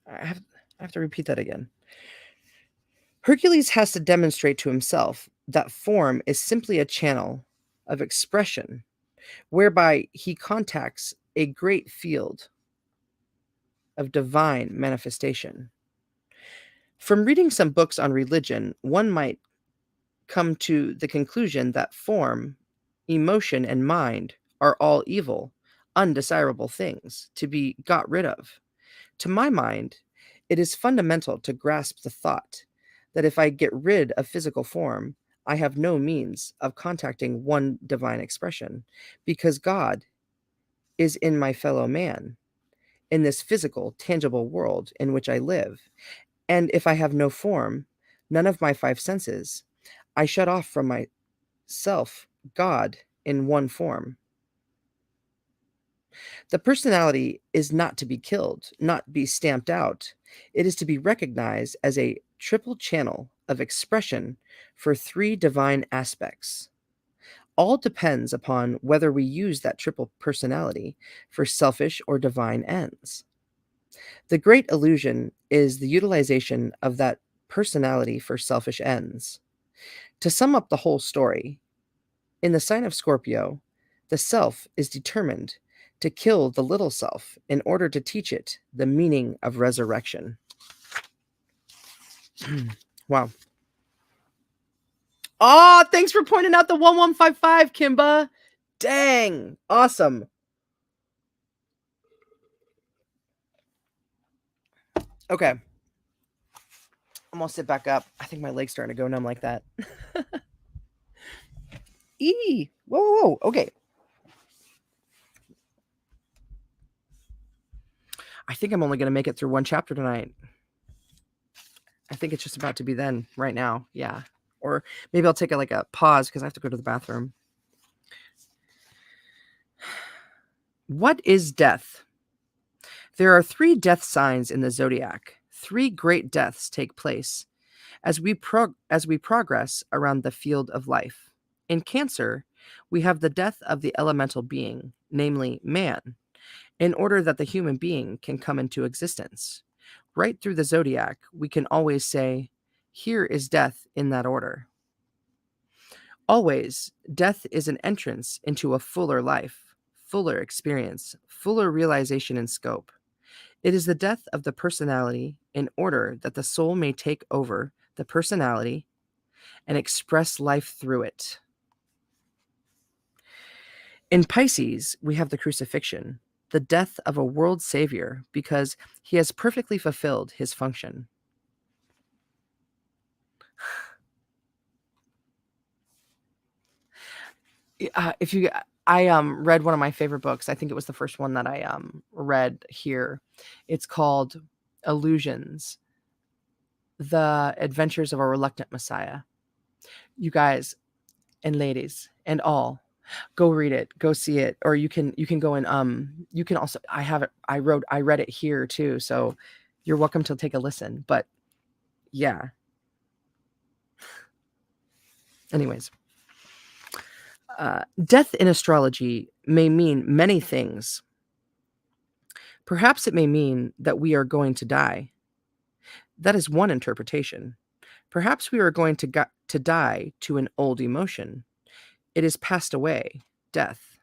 Speaker 1: I have to repeat that again. Hercules has to demonstrate to himself that form is simply a channel of expression whereby he contacts a great field of divine manifestation. From reading some books on religion, one might come to the conclusion that form, emotion, and mind are all evil, undesirable things to be got rid of. To my mind, it is fundamental to grasp the thought that if I get rid of physical form, I have no means of contacting one divine expression, because God is in my fellow man, in this physical, tangible world in which I live. And if I have no form, none of my five senses, I shut off from myself God in one form. The personality is not to be killed, not be stamped out. It is to be recognized as a triple channel of expression for three divine aspects. All depends upon whether we use that triple personality for selfish or divine ends. The great illusion is the utilization of that personality for selfish ends. To sum up the whole story, in the sign of Scorpio, the self is determined to kill the little self in order to teach it the meaning of resurrection. Wow. Oh, thanks for pointing out the 1155, Kimba. Dang. Awesome. Okay. I'm gonna sit back up. I think my leg's starting to go numb like that. Whoa, whoa, whoa. Okay. I think I'm only gonna make it through one chapter tonight. I think it's just about to be then, right now. Yeah. Or maybe I'll take a pause because I have to go to the bathroom. What is death? There are three death signs in the zodiac. Three great deaths take place as we progress around the field of life. In Cancer, we have the death of the elemental being, namely man, in order that the human being can come into existence. Right through the zodiac, we can always say, here is death in that order. Always, death is an entrance into a fuller life, fuller experience, fuller realization and scope. It is the death of the personality in order that the soul may take over the personality and express life through it. In Pisces, we have the crucifixion, the death of a world savior, because he has perfectly fulfilled his function. If you I read one of my favorite books. I think it was the first one that I read here. It's called Illusions: The Adventures of a Reluctant Messiah. You guys and ladies and all, go read it, go see it, or you can go and you can also, I have it, I read it here too, so you're welcome to take a listen. But yeah. Anyways, death in astrology may mean many things. Perhaps it may mean that we are going to die. That is one interpretation. Perhaps we are going to die to an old emotion. It is passed away, death.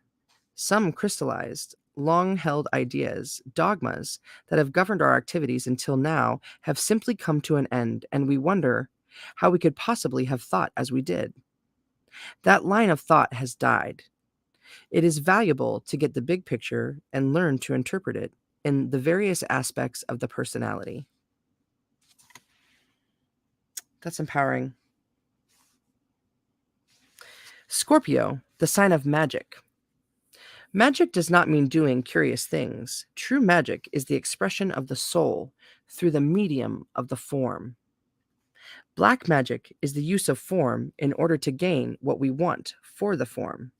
Speaker 1: Some crystallized, long held ideas, dogmas that have governed our activities until now have simply come to an end, and we wonder how we could possibly have thought as we did. That line of thought has died. It is valuable to get the big picture and learn to interpret it in the various aspects of the personality. That's empowering. Scorpio, the sign of magic. Magic does not mean doing curious things. True magic is the expression of the soul through the medium of the form. Black magic is the use of form in order to gain what we want for the form.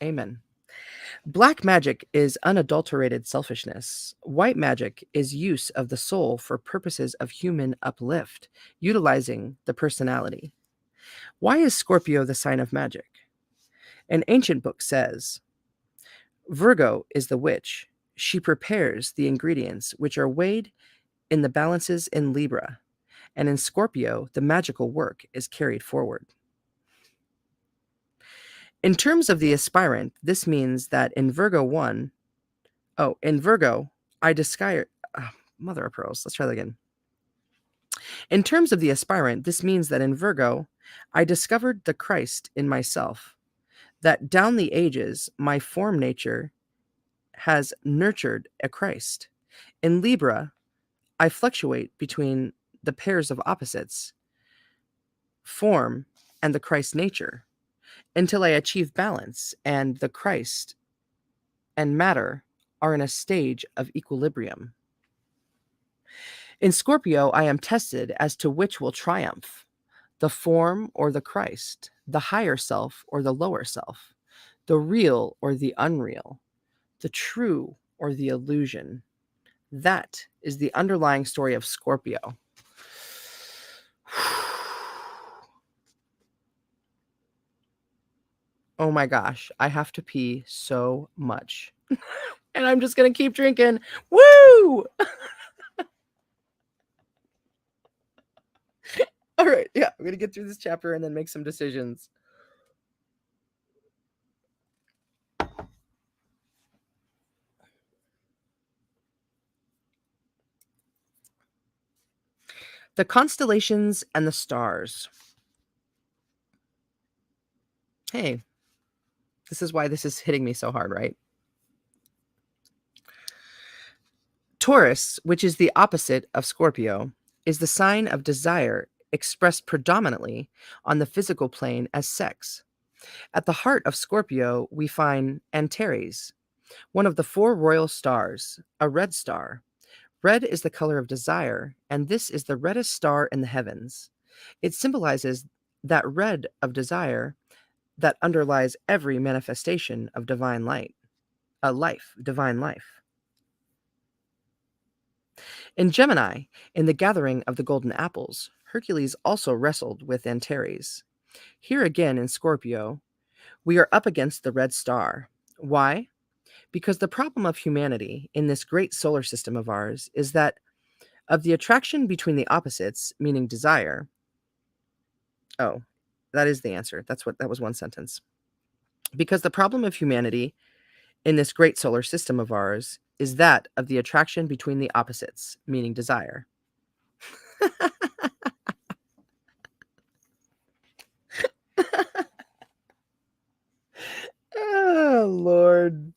Speaker 1: Amen. Black magic is unadulterated selfishness. White magic is use of the soul for purposes of human uplift, utilizing the personality. Why is Scorpio the sign of magic? An ancient book says, Virgo is the witch. She prepares the ingredients which are weighed in the balances in Libra, and in Scorpio, the magical work is carried forward. In terms of the aspirant, this means that in Virgo, I discover, mother of pearls, let's try that again. In terms of the aspirant, this means that in Virgo, I discovered the Christ in myself, that down the ages, my form nature has nurtured a Christ. In Libra, I fluctuate between the pairs of opposites, form and the Christ nature, until I achieve balance, and the Christ and matter are in a stage of equilibrium. In Scorpio, I am tested as to which will triumph, the form or the Christ, the higher self or the lower self, the real or the unreal, the true or the illusion. That is the underlying story of Scorpio. Oh my gosh, I have to pee so much. And I'm just going to keep drinking. Woo! All right, yeah, I'm going to get through this chapter and then make some decisions. The constellations and the stars. Hey, this is why this is hitting me so hard, right? Taurus, which is the opposite of Scorpio, is the sign of desire expressed predominantly on the physical plane as sex. At the heart of Scorpio, we find Antares, one of the four royal stars, a red star. Red is the color of desire, and this is the reddest star in the heavens. It symbolizes that red of desire that underlies every manifestation of divine light, divine life. In Gemini, in the gathering of the golden apples, Hercules also wrestled with Antares. Here again in Scorpio, we are up against the red star. Why? Because the problem of humanity in this great solar system of ours is that of the attraction between the opposites, meaning desire. Oh, that is the answer. That was one sentence. Because the problem of humanity in this great solar system of ours is that of the attraction between the opposites, meaning desire. Oh, Lord.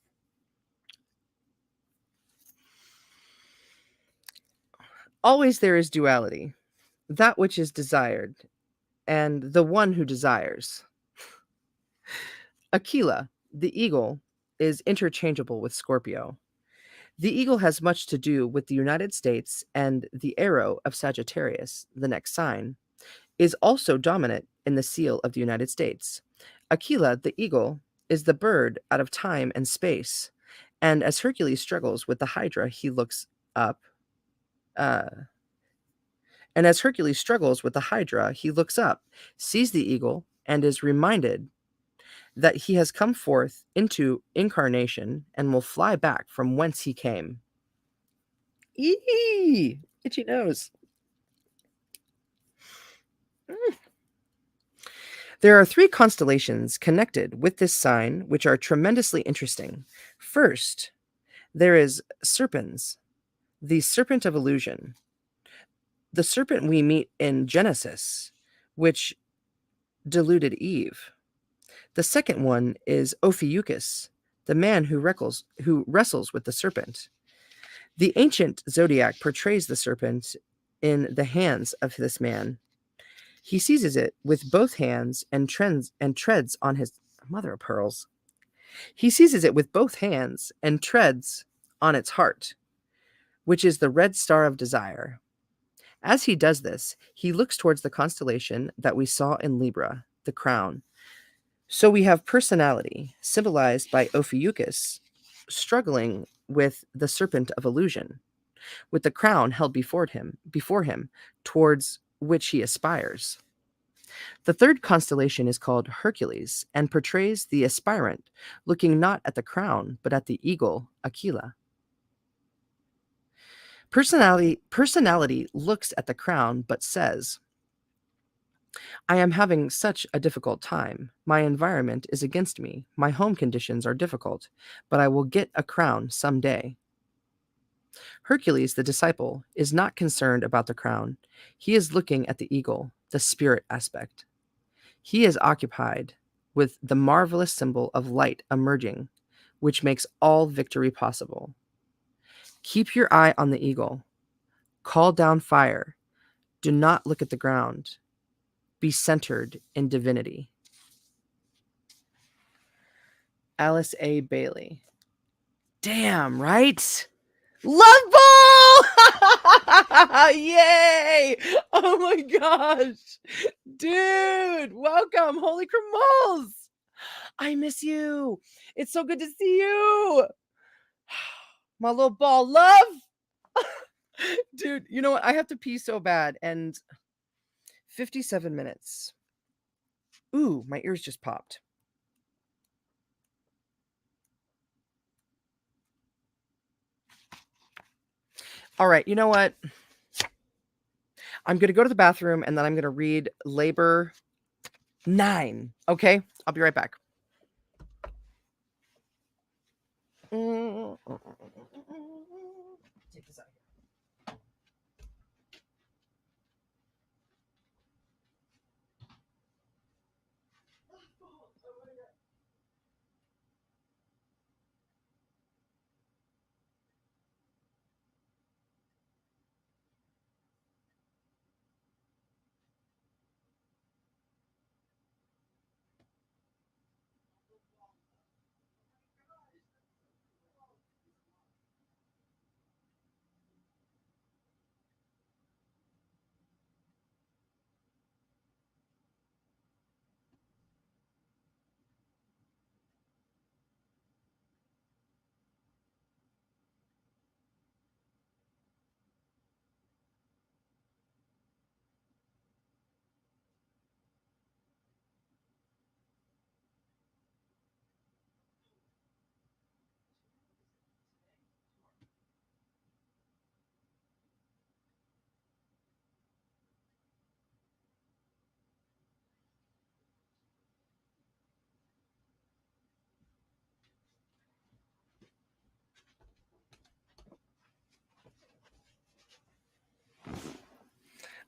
Speaker 1: Always there is duality, that which is desired, and the one who desires. Aquila, the eagle, is interchangeable with Scorpio. The eagle has much to do with the United States, and the arrow of Sagittarius, the next sign, is also dominant in the seal of the United States. Aquila, the eagle, is the bird out of time and space, and as Hercules struggles with the Hydra, he looks up. Uh, and as Hercules struggles with the Hydra, he looks up, sees the eagle, and is reminded that he has come forth into incarnation and will fly back from whence he came. Eee! Itchy nose. There are 3 constellations connected with this sign which are tremendously interesting. First, there is Serpens, the serpent of illusion, the serpent we meet in Genesis, which deluded Eve. The second one is Ophiuchus, the man who wrestles with the serpent. The ancient zodiac portrays the serpent in the hands of this man. He seizes it with both hands and treads on his mother of pearls. He seizes it with both hands and treads on its heart, which is the red star of desire. As he does this, he looks towards the constellation that we saw in Libra, the crown. So we have personality, symbolized by Ophiuchus, struggling with the serpent of illusion, with the crown held before him, towards which he aspires. The third constellation is called Hercules and portrays the aspirant looking not at the crown, but at the eagle, Aquila. Personality looks at the crown, but says, I am having such a difficult time. My environment is against me. My home conditions are difficult, but I will get a crown someday. Hercules, the disciple, is not concerned about the crown. He is looking at the eagle, the spirit aspect. He is occupied with the marvelous symbol of light emerging, which makes all victory possible. Keep your eye on the eagle. Call down fire. Do not look at the ground. Be centered in divinity. Alice A. Bailey. Damn, right? Love ball! Yay! Oh my gosh. Dude, welcome. Holy crumbles. I miss you. It's so good to see you. My little ball love. Dude, you know what? I have to pee so bad. And 57 minutes. Ooh, my ears just popped. All right, you know what? I'm going to go to the bathroom and then I'm going to read Labor 9. Okay? I'll be right back. Take this out here.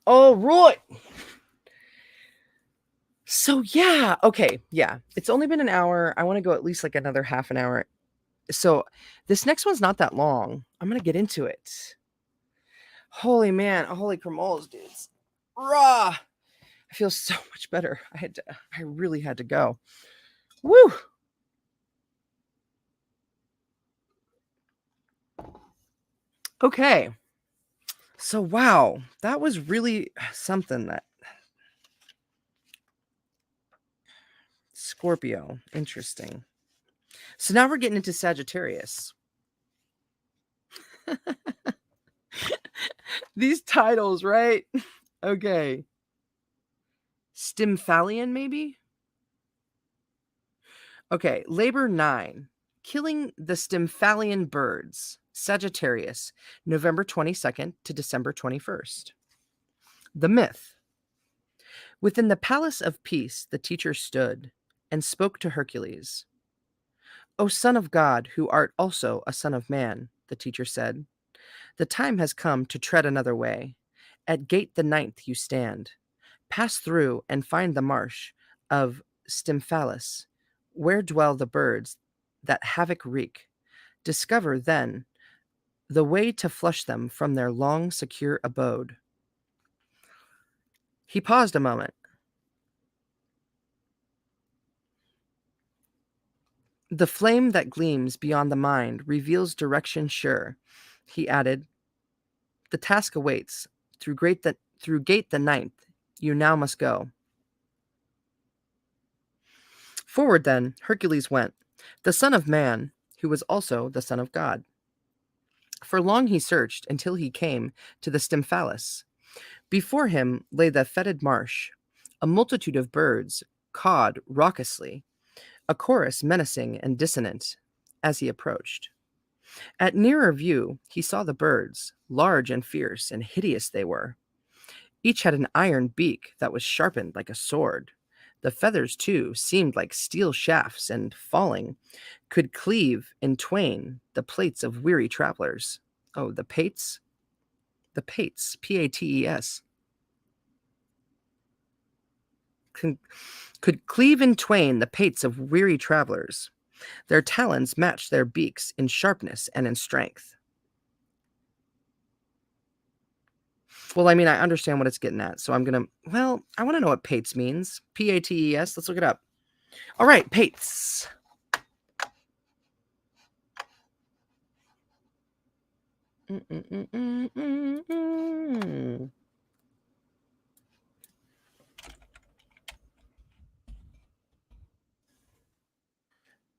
Speaker 1: All right. So yeah, okay, yeah. It's only been an hour. I want to go at least like another half an hour. So this next one's not that long. I'm gonna get into it. Holy man, holy cremoles, dudes. Rah! I feel so much better. I really had to go. Woo! Okay. So, wow, that was really something. That Scorpio. Interesting. So now we're getting into Sagittarius. These titles, right? Okay. Stymphalian, maybe? Okay. Labor 9. Killing the Stymphalian birds. Sagittarius, November 22nd to December 21st. The myth. Within the palace of peace, the teacher stood and spoke to Hercules. O son of God, who art also a son of man, the teacher said, the time has come to tread another way. At gate the ninth you stand. Pass through and find the marsh of Stymphalis, where dwell the birds that havoc wreak. Discover then the way to flush them from their long, secure abode. He paused a moment. The flame that gleams beyond the mind reveals direction sure. He added, the task awaits. Through gate the ninth, you now must go. Forward then, Hercules went, the son of man, who was also the son of God. For long he searched until he came to the Stymphalis. Before him lay the fetid marsh. A multitude of birds cawed raucously, a chorus menacing and dissonant as he approached. At nearer view, he saw the birds, large and fierce, and hideous they were. Each had an iron beak that was sharpened like a sword. The feathers, too, seemed like steel shafts, and falling, could cleave in twain the plates of weary travelers. Oh, the pates? The pates, Pates. Could cleave in twain the pates of weary travelers. Their talons matched their beaks in sharpness and in strength. Well, I mean, I understand what it's getting at, so I'm going to, I want to know what pates means. Pates. Let's look it up. All right, pates.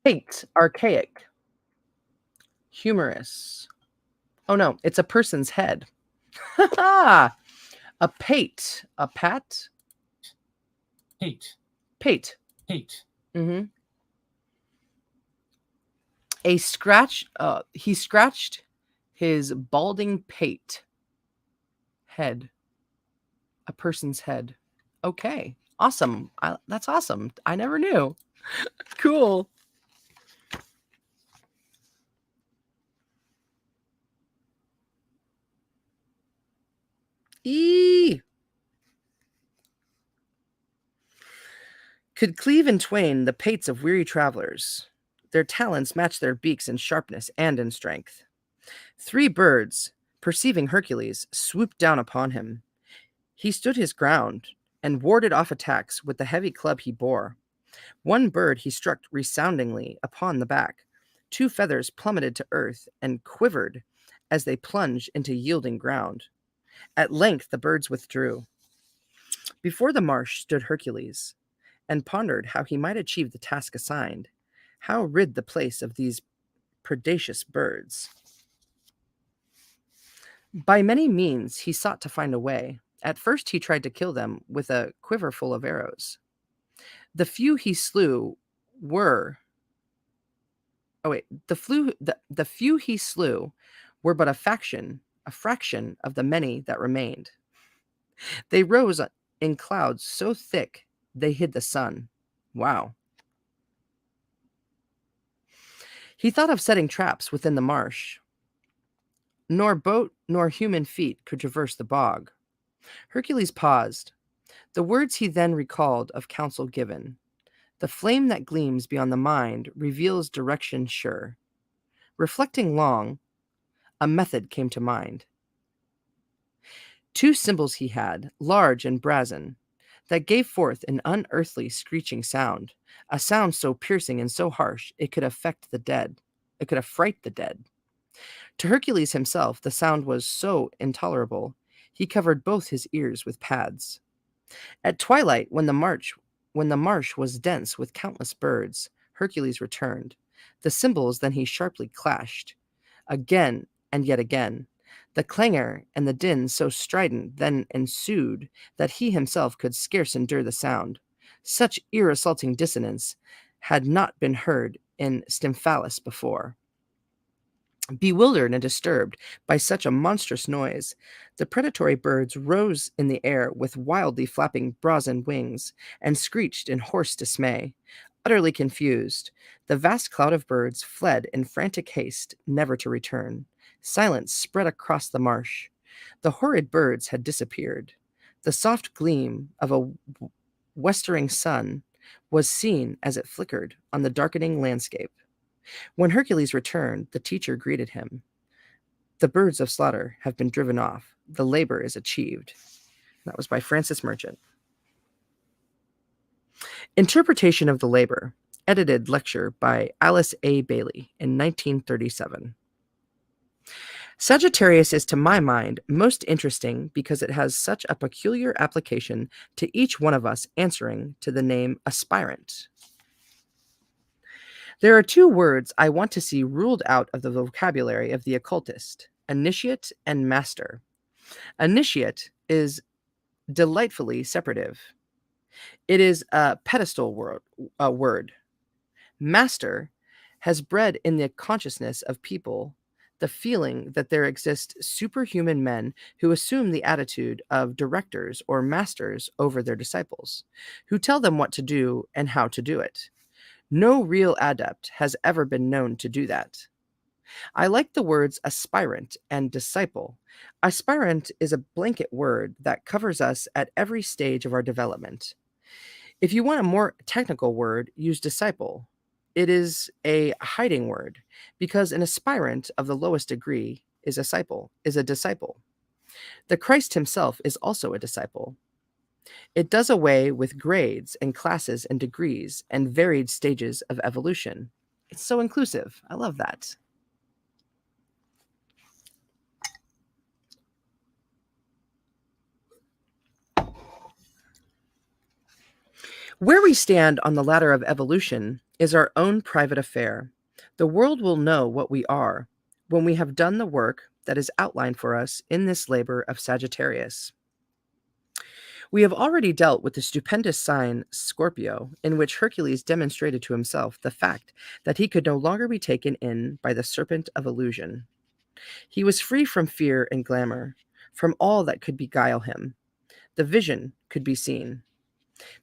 Speaker 1: Pate, archaic, humorous. Oh no, it's a person's head. A pate, a pat,
Speaker 3: Pate.
Speaker 1: pate.
Speaker 3: Pate.
Speaker 1: Mm-hmm. A scratch. He scratched his balding pate. Head. A person's head. Okay. Awesome. That's awesome. I never knew. Cool. Could cleave in twain the pates of weary travelers. Their talons match their beaks in sharpness and in strength. 3 birds, perceiving Hercules, swooped down upon him. He stood his ground and warded off attacks with the heavy club he bore. One bird he struck resoundingly upon the back. 2 feathers plummeted to earth and quivered as they plunged into yielding ground. At length the birds withdrew. Before the marsh stood Hercules, and pondered how he might achieve the task assigned, how rid the place of these predacious birds. By many means he sought to find a way. At first he tried to kill them with a quiver full of arrows. The few he slew were the few he slew were but a fraction of the many that remained. They rose in clouds so thick they hid the sun. Wow. He thought of setting traps within the marsh. Nor boat nor human feet could traverse the bog. Hercules paused. The words he then recalled of counsel given. The flame that gleams beyond the mind reveals direction sure. Reflecting long, a method came to mind. 2 cymbals he had, large and brazen, that gave forth an unearthly screeching sound, a sound so piercing and so harsh it could affright the dead. To Hercules himself, the sound was so intolerable, he covered both his ears with pads. At twilight, when the marsh was dense with countless birds, Hercules returned. The cymbals then he sharply clashed, again and yet again. The clangor and the din so strident then ensued that he himself could scarce endure the sound. Such ear-assaulting dissonance had not been heard in Stymphalus before. Bewildered and disturbed by such a monstrous noise, the predatory birds rose in the air with wildly flapping brazen wings and screeched in hoarse dismay. Utterly confused, the vast cloud of birds fled in frantic haste, never to return. Silence spread across the marsh. The horrid birds had disappeared. The soft gleam of a westering sun was seen as it flickered on the darkening landscape. When Hercules returned, the teacher greeted him. The birds of slaughter have been driven off. The labor is achieved. That was by Francis Merchant. Interpretation of the Labor, edited lecture by Alice A. Bailey in 1937. Sagittarius is, to my mind, most interesting because it has such a peculiar application to each one of us answering to the name aspirant. There are two words I want to see ruled out of the vocabulary of the occultist: initiate and master. Initiate is delightfully separative. It is a pedestal word. Master has bred in the consciousness of people the feeling that there exist superhuman men who assume the attitude of directors or masters over their disciples, who tell them what to do and how to do it. No real adept has ever been known to do that. I like the words aspirant and disciple. Aspirant is a blanket word that covers us at every stage of our development. If you want a more technical word, use disciple. It is a hiding word because an aspirant of the lowest degree is a disciple. The Christ himself is also a disciple. It does away with grades and classes and degrees and varied stages of evolution. It's so inclusive. I love that. Where we stand on the ladder of evolution is our own private affair. The world will know what we are when we have done the work that is outlined for us in this labor of Sagittarius. We have already dealt with the stupendous sign Scorpio, in which Hercules demonstrated to himself the fact that he could no longer be taken in by the serpent of illusion. He was free from fear and glamour, from all that could beguile him. The vision could be seen.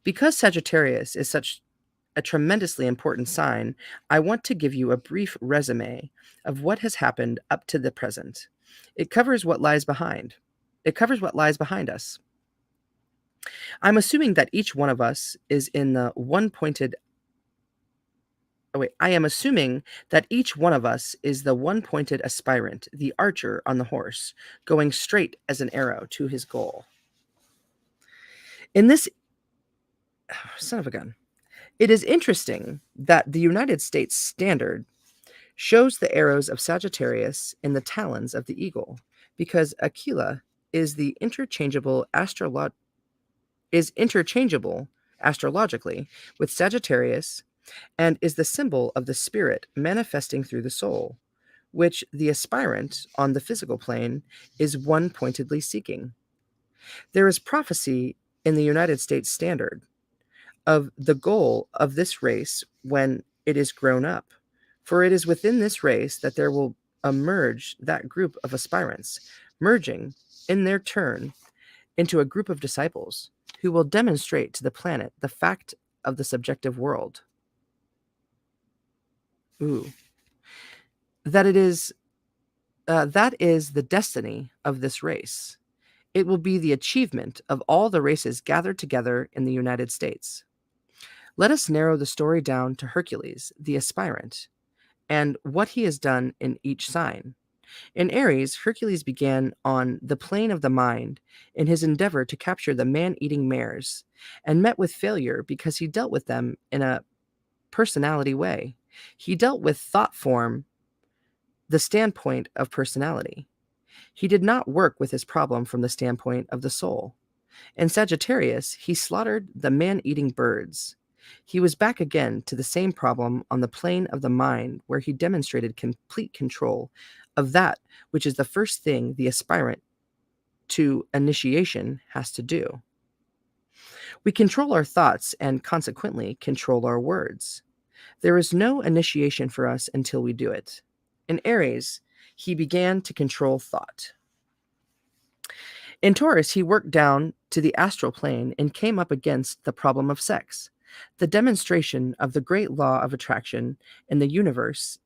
Speaker 1: Because Sagittarius is such a tremendously important sign, I want to give you a brief resume of what has happened up to the present. It covers what lies behind. Us. I'm assuming that each one of us is in the one-pointed I am assuming that each one of us is the one-pointed aspirant, the archer on the horse, going straight as an arrow to his goal. In this son of a gun. It is interesting that the United States Standard shows the arrows of Sagittarius in the talons of the eagle, because Aquila is interchangeable astrologically with Sagittarius and is the symbol of the spirit manifesting through the soul, which the aspirant on the physical plane is one-pointedly seeking. There is prophecy in the United States Standard of the goal of this race when it is grown up, for it is within this race that there will emerge that group of aspirants, merging in their turn into a group of disciples who will demonstrate to the planet the fact of the subjective world. That is the destiny of this race. It will be the achievement of all the races gathered together in the United States. Let us narrow the story down to Hercules, the aspirant, and what he has done in each sign. In Aries, Hercules began on the plane of the mind in his endeavor to capture the man-eating mares, and met with failure because he dealt with them in a personality way. He dealt with thought form the standpoint of personality. He did not work with his problem from the standpoint of the soul. In Sagittarius, he slaughtered the man-eating birds. He was back again to the same problem on the plane of the mind, where he demonstrated complete control of that which is the first thing the aspirant to initiation has to do. We control our thoughts and consequently control our words. There is no initiation for us until we do it. In Aries, he began to control thought. In Taurus, he worked down to the astral plane and came up against the problem of sex, the demonstration of the great law of attraction in the universe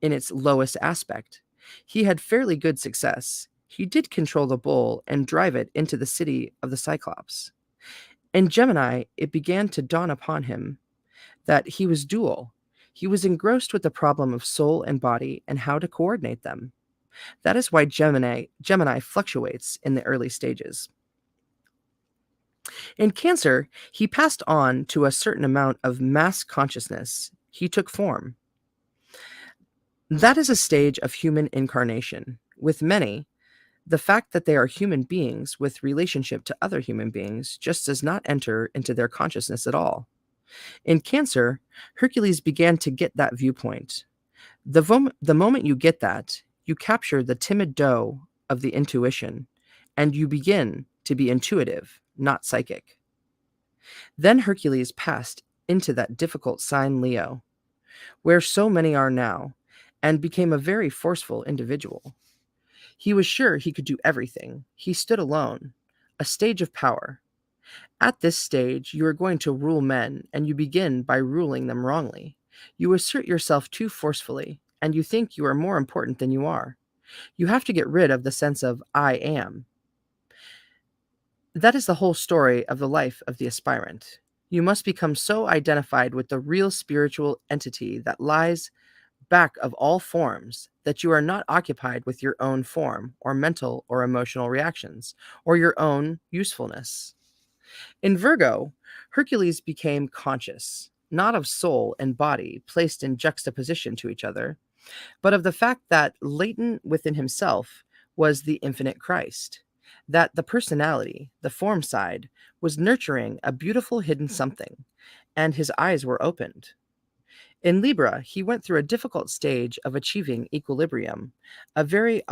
Speaker 1: in its lowest aspect. He had fairly good success. He did control the bull and drive it into the city of the Cyclops. In Gemini, it began to dawn upon him that he was dual. He was engrossed with the problem of soul and body and how to coordinate them. That is why Gemini fluctuates in the early stages. In Cancer, he passed on to a certain amount of mass consciousness. He took form. That is a stage of human incarnation. With many, the fact that they are human beings with relationship to other human beings just does not enter into their consciousness at all. In Cancer, Hercules began to get that viewpoint. The moment you get that, you capture the timid doe of the intuition, and you begin to be intuitive, not psychic. Then Hercules passed into that difficult sign Leo, where so many are now, and became a very forceful individual. He was sure he could do everything. He stood alone, a stage of power. At this stage, you are going to rule men, and you begin by ruling them wrongly. You assert yourself too forcefully, and you think you are more important than you are. You have to get rid of the sense of I am. That is the whole story of the life of the aspirant. You must become so identified with the real spiritual entity that lies back of all forms that you are not occupied with your own form or mental or emotional reactions or your own usefulness. In Virgo, Hercules became conscious, not of soul and body placed in juxtaposition to each other, but of the fact that latent within himself was the infinite Christ, that the personality, the form side, was nurturing a beautiful hidden something, and his eyes were opened. In Libra, he went through a difficult stage of achieving equilibrium, a very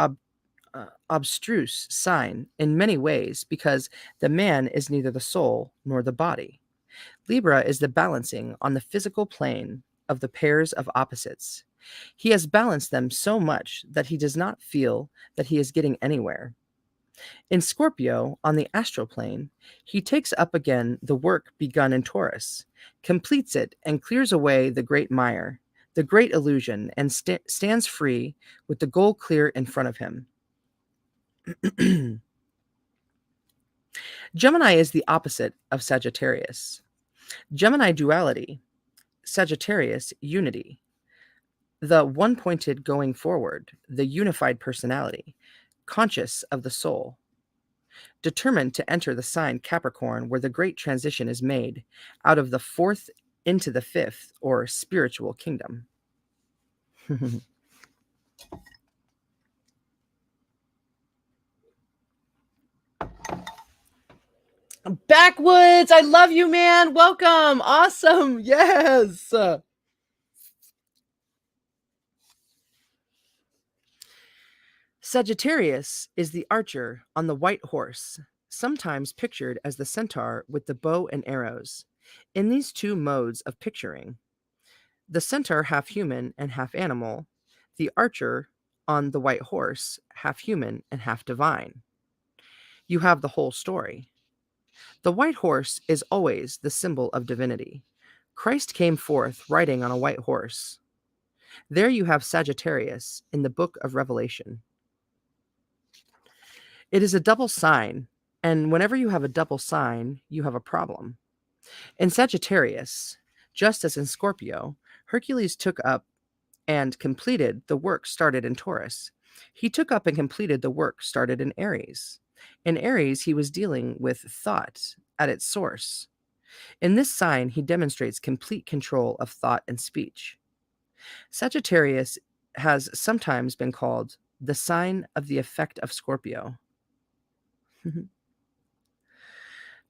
Speaker 1: abstruse sign in many ways because the man is neither the soul nor the body. Libra is the balancing on the physical plane of the pairs of opposites. He has balanced them so much that he does not feel that he is getting anywhere. In Scorpio, on the astral plane, he takes up again the work begun in Taurus, completes it, and clears away the great mire, the great illusion, and stands free with the goal clear in front of him. Gemini is the opposite of Sagittarius. Gemini duality, Sagittarius unity, the one-pointed going forward, the unified personality, conscious of the soul, determined to enter the sign Capricorn, where the great transition is made out of the fourth into the fifth, or spiritual kingdom. Backwoods, I love you, man. Welcome. Awesome. Yes. Sagittarius is the archer on the white horse, sometimes pictured as the centaur with the bow and arrows. In these two modes of picturing, the centaur half human and half animal, the archer on the white horse half human and half divine. You have the whole story. The white horse is always the symbol of divinity. Christ came forth riding on a white horse. There you have Sagittarius in the book of Revelation. It is a double sign, and whenever you have a double sign, you have a problem. In Sagittarius, just as in Scorpio, Hercules took up and completed the work started in Taurus. He took up and completed the work started in Aries. In Aries, he was dealing with thought at its source. In this sign, he demonstrates complete control of thought and speech. Sagittarius has sometimes been called the sign of the effect of Scorpio.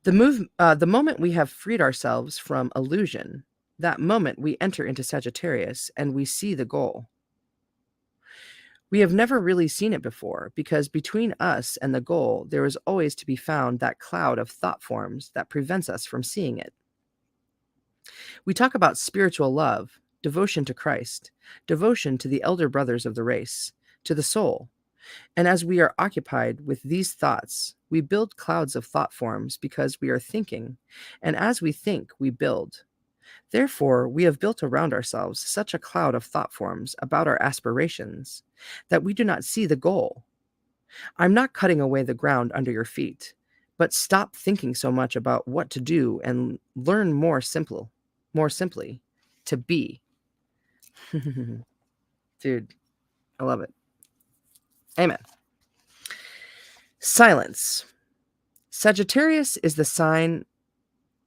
Speaker 1: The moment we have freed ourselves from illusion, that moment we enter into Sagittarius and we see the goal. We have never really seen it before because between us and the goal, there is always to be found that cloud of thought forms that prevents us from seeing it. We talk about spiritual love, devotion to Christ, devotion to the elder brothers of the race, to the soul. And as we are occupied with these thoughts, we build clouds of thought forms because we are thinking. And as we think, we build. Therefore, we have built around ourselves such a cloud of thought forms about our aspirations that we do not see the goal. I'm not cutting away the ground under your feet, but stop thinking so much about what to do and learn more simply to be. Dude, I love it. Amen. Silence. Sagittarius is the sign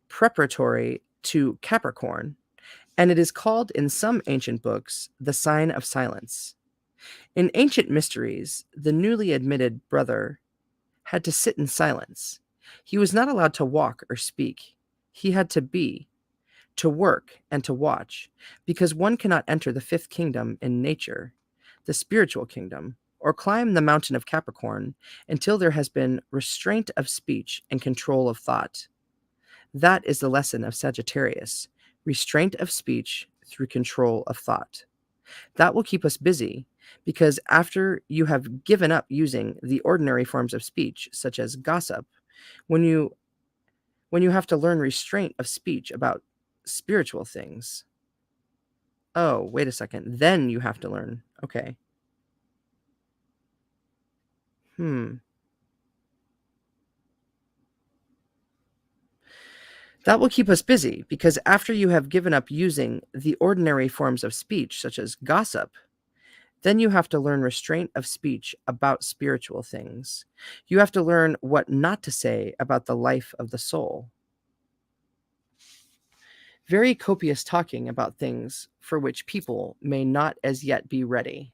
Speaker 1: preparatory to Capricorn, and it is called in some ancient books the sign of silence. In ancient mysteries, the newly admitted brother had to sit in silence. He was not allowed to walk or speak. He had to be, to work, and to watch, because one cannot enter the fifth kingdom in nature, the spiritual kingdom, or climb the mountain of Capricorn until there has been restraint of speech and control of thought. That is the lesson of Sagittarius, restraint of speech through control of thought. That will keep us busy because after you have given up using the ordinary forms of speech, such as gossip, when you have to learn restraint of speech about spiritual things. Oh, wait a second. Then you have to learn. Okay. That will keep us busy because after you have given up using the ordinary forms of speech, such as gossip, then you have to learn restraint of speech about spiritual things. You have to learn what not to say about the life of the soul. Very copious talking about things for which people may not as yet be ready.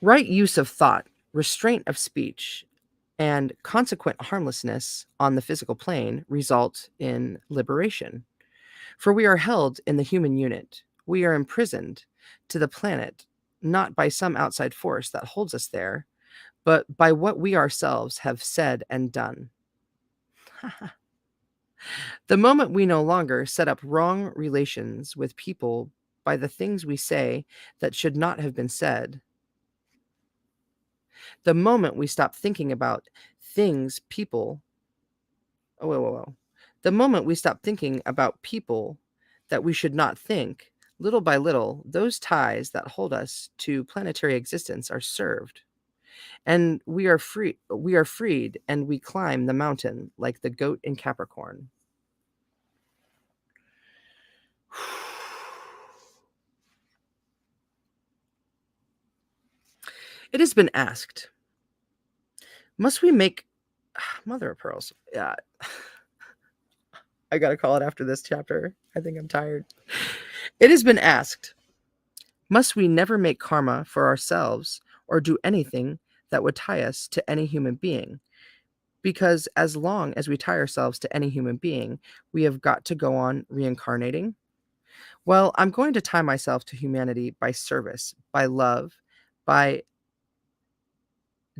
Speaker 1: Right use of thought, restraint of speech, and consequent harmlessness on the physical plane result in liberation. For we are held in the human unit. We are imprisoned to the planet, not by some outside force that holds us there, but by what we ourselves have said and done. The moment we no longer set up wrong relations with people by the things we say that should not have been said, the moment we stop thinking about things people, the moment we stop thinking about people that we should not think, little by little, those ties that hold us to planetary existence are served. And we are freed, and we climb the mountain like the goat in Capricorn. It has been asked, must we make mother of pearls? Yeah. I gotta call it after this chapter. I think I'm tired. It has been asked, must we never make karma for ourselves or do anything that would tie us to any human being? Because as long as we tie ourselves to any human being, we have got to go on reincarnating. Well, I'm going to tie myself to humanity by service, by love, by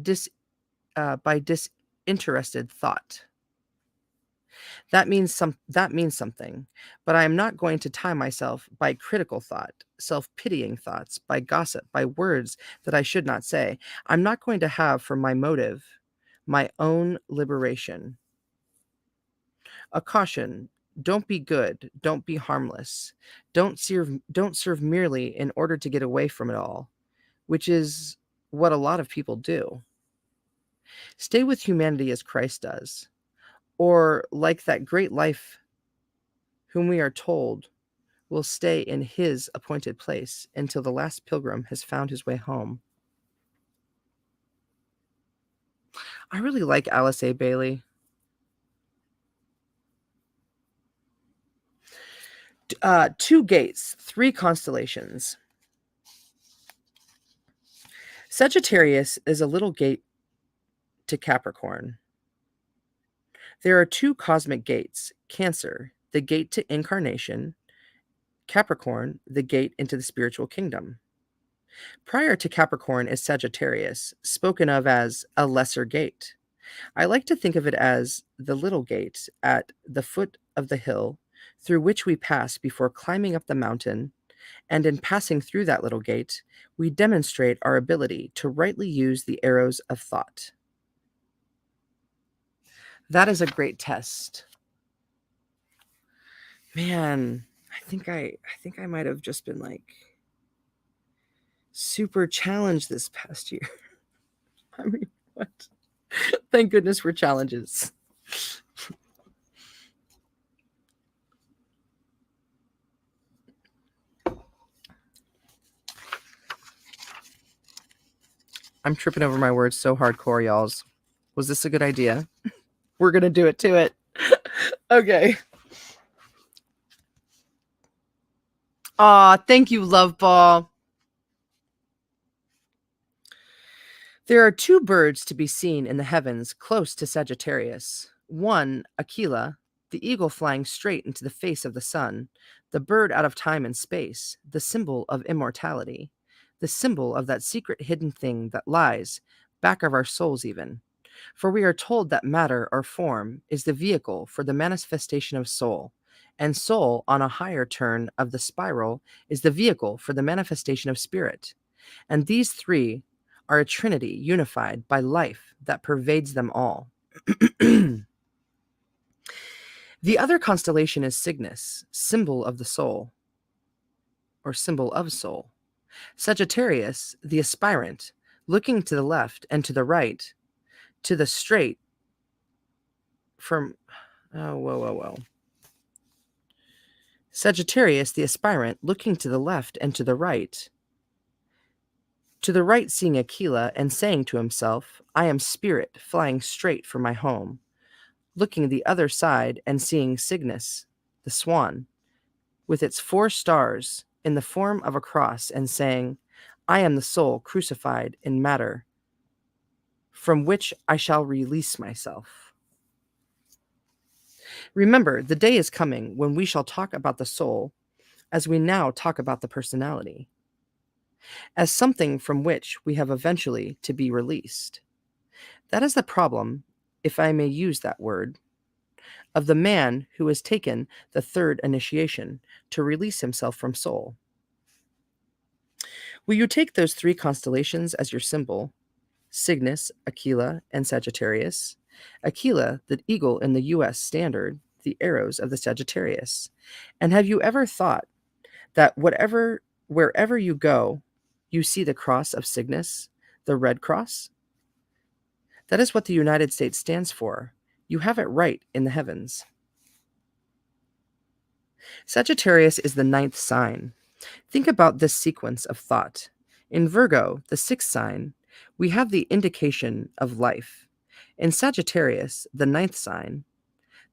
Speaker 1: disinterested thought. That means something, but I am not going to tie myself by critical thought, self-pitying thoughts, by gossip, by words that I should not say. I'm not going to have for my motive my own liberation. A caution: don't be good, don't be harmless. Don't serve merely in order to get away from it all, which is what a lot of people do. Stay with humanity as Christ does, or like that great life whom we are told will stay in his appointed place until the last pilgrim has found his way home. I really like Alice A. Bailey. 2 gates, 3 constellations. Sagittarius is a little gate to Capricorn. There are 2 cosmic gates: Cancer, the gate to incarnation; Capricorn, the gate into the spiritual kingdom. Prior to Capricorn is Sagittarius, spoken of as a lesser gate. I like to think of it as the little gate at the foot of the hill through which we pass before climbing up the mountain, and in passing through that little gate, we demonstrate our ability to rightly use the arrows of thought. That is a great test. Man, I think I might have just been like super challenged this past year. I mean, what? Thank goodness for challenges. I'm tripping over my words so hardcore, y'alls. Was this a good idea? We're going to do it to it. Okay. Aw, thank you, Love Ball. There are 2 birds to be seen in the heavens close to Sagittarius. One, Aquila, the eagle flying straight into the face of the sun, the bird out of time and space, the symbol of immortality, the symbol of that secret hidden thing that lies back of our souls even. For we are told that matter or form is the vehicle for the manifestation of soul, and soul on a higher turn of the spiral is the vehicle for the manifestation of spirit. And these 3 are a trinity unified by life that pervades them all. The other constellation is Cygnus, symbol of the soul, or symbol of soul. Sagittarius, the aspirant, looking to the left and to the right, to the straight from, Sagittarius, the aspirant, looking to the left and to the right, seeing Aquila and saying to himself, I am spirit flying straight for my home. Looking the other side and seeing Cygnus, the swan, with its 4 stars in the form of a cross, and saying, I am the soul crucified in matter, from which I shall release myself. Remember, the day is coming when we shall talk about the soul as we now talk about the personality, as something from which we have eventually to be released. That is the problem, if I may use that word, of the man who has taken the 3rd initiation to release himself from soul. Will you take those 3 constellations as your symbol? Cygnus, Aquila, and Sagittarius. Aquila, the eagle in the U.S. standard, the arrows of the Sagittarius. And have you ever thought that wherever you go, you see the cross of Cygnus, the red cross? That is what the United States stands for. You have it right in the heavens. Sagittarius is the 9th sign. Think about this sequence of thought. In Virgo, the 6th sign, we have the indication of life. In Sagittarius, the 9th sign,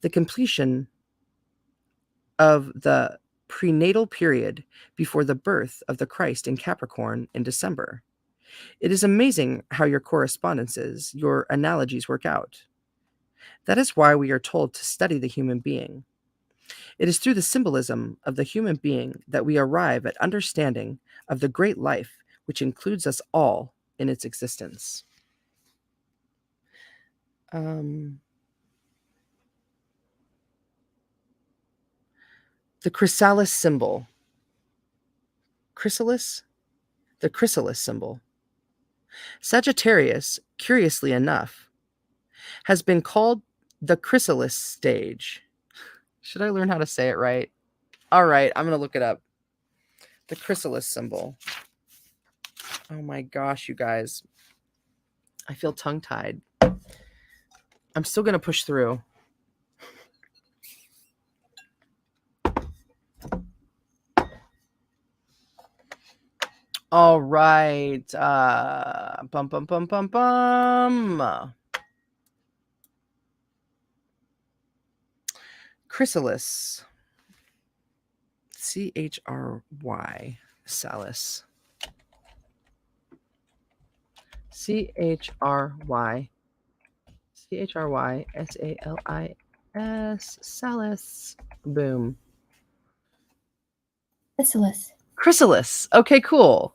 Speaker 1: the completion of the prenatal period before the birth of the Christ in Capricorn in December. It is amazing how your correspondences, your analogies work out. That is why we are told to study the human being. It is through the symbolism of the human being that we arrive at understanding of the great life which includes us all in its existence. The chrysalis symbol. Chrysalis? The chrysalis symbol. Sagittarius, curiously enough, has been called the chrysalis stage. Should I learn how to say it right? All right, I'm going to look it up. The chrysalis symbol. Oh my gosh, you guys. I feel tongue-tied. I'm still going to push through. All right. Bum, bum, bum, bum, bum. Chrysalis. C-H-R-Y, Salis. C-H-R-Y. C-H-R-Y-S-A-L-I-S. Salis. Boom.
Speaker 2: Chrysalis.
Speaker 1: Chrysalis. Okay, cool.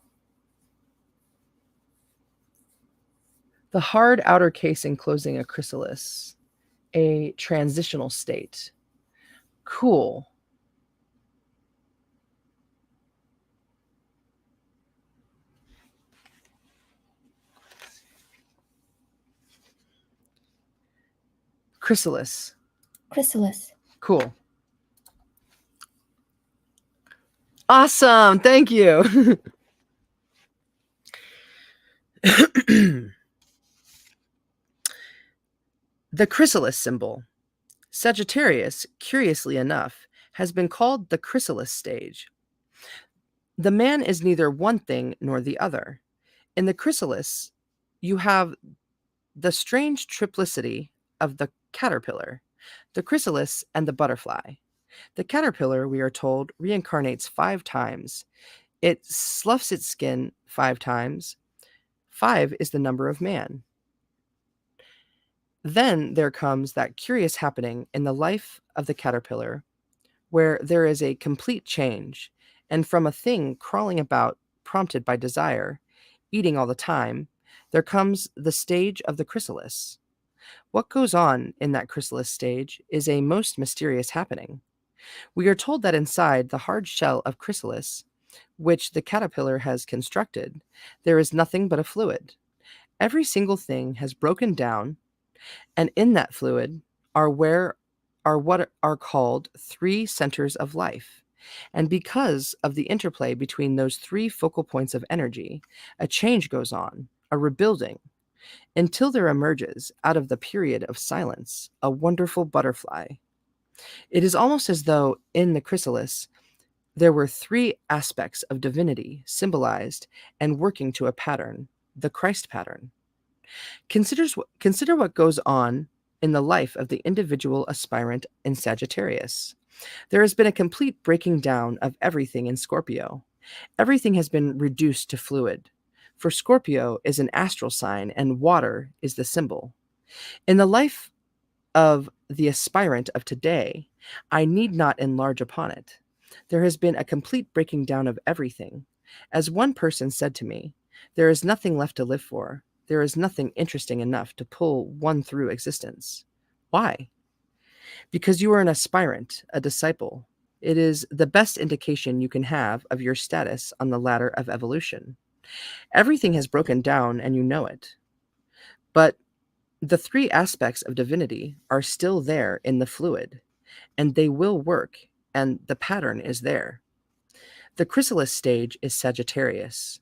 Speaker 1: The hard outer case enclosing a chrysalis. A transitional state. Cool. Chrysalis.
Speaker 2: Chrysalis.
Speaker 1: Cool. Awesome. Thank you. The chrysalis symbol. Sagittarius, curiously enough, has been called the chrysalis stage. The man is neither one thing nor the other. In the chrysalis, you have the strange triplicity of the caterpillar, the chrysalis, and the butterfly. The caterpillar, we are told, reincarnates 5 times. It sloughs its skin 5 times. 5 is the number of man. Then there comes that curious happening in the life of the caterpillar where there is a complete change, and from a thing crawling about prompted by desire, eating all the time, there comes the stage of the chrysalis. What goes on in that chrysalis stage is a most mysterious happening. We are told that inside the hard shell of chrysalis, which the caterpillar has constructed, there is nothing but a fluid. Every single thing has broken down, and in that fluid are what are called 3 centers of life. And because of the interplay between those 3 focal points of energy, a change goes on, a rebuilding, until there emerges, out of the period of silence, a wonderful butterfly. It is almost as though in the chrysalis there were 3 aspects of divinity symbolized and working to a pattern, the Christ pattern. Consider what goes on in the life of the individual aspirant in Sagittarius. There has been a complete breaking down of everything in Scorpio. Everything has been reduced to fluid, for Scorpio is an astral sign and water is the symbol. In the life of the aspirant of today, I need not enlarge upon it. There has been a complete breaking down of everything. As one person said to me, there is nothing left to live for. There is nothing interesting enough to pull one through existence. Why? Because you are an aspirant, a disciple. It is the best indication you can have of your status on the ladder of evolution. Everything has broken down and you know it. But the 3 aspects of divinity are still there in the fluid, and they will work, and the pattern is there. The chrysalis stage is Sagittarius.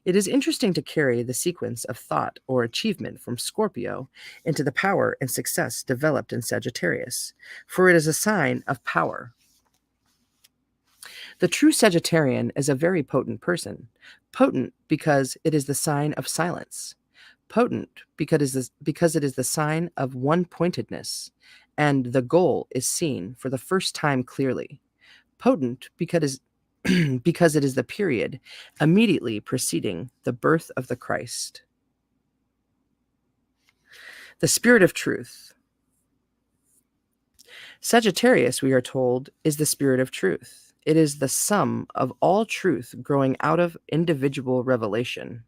Speaker 1: It is interesting to carry the sequence of thought or achievement from Scorpio into the power and success developed in Sagittarius, for it is a sign of power. The true Sagittarian is a very potent person, potent because it is the sign of silence, potent because it is the sign of one-pointedness, and the goal is seen for the first time clearly, potent because it is the period immediately preceding the birth of the Christ. The spirit of truth. Sagittarius, we are told, is the spirit of truth. It is the sum of all truth growing out of individual revelation.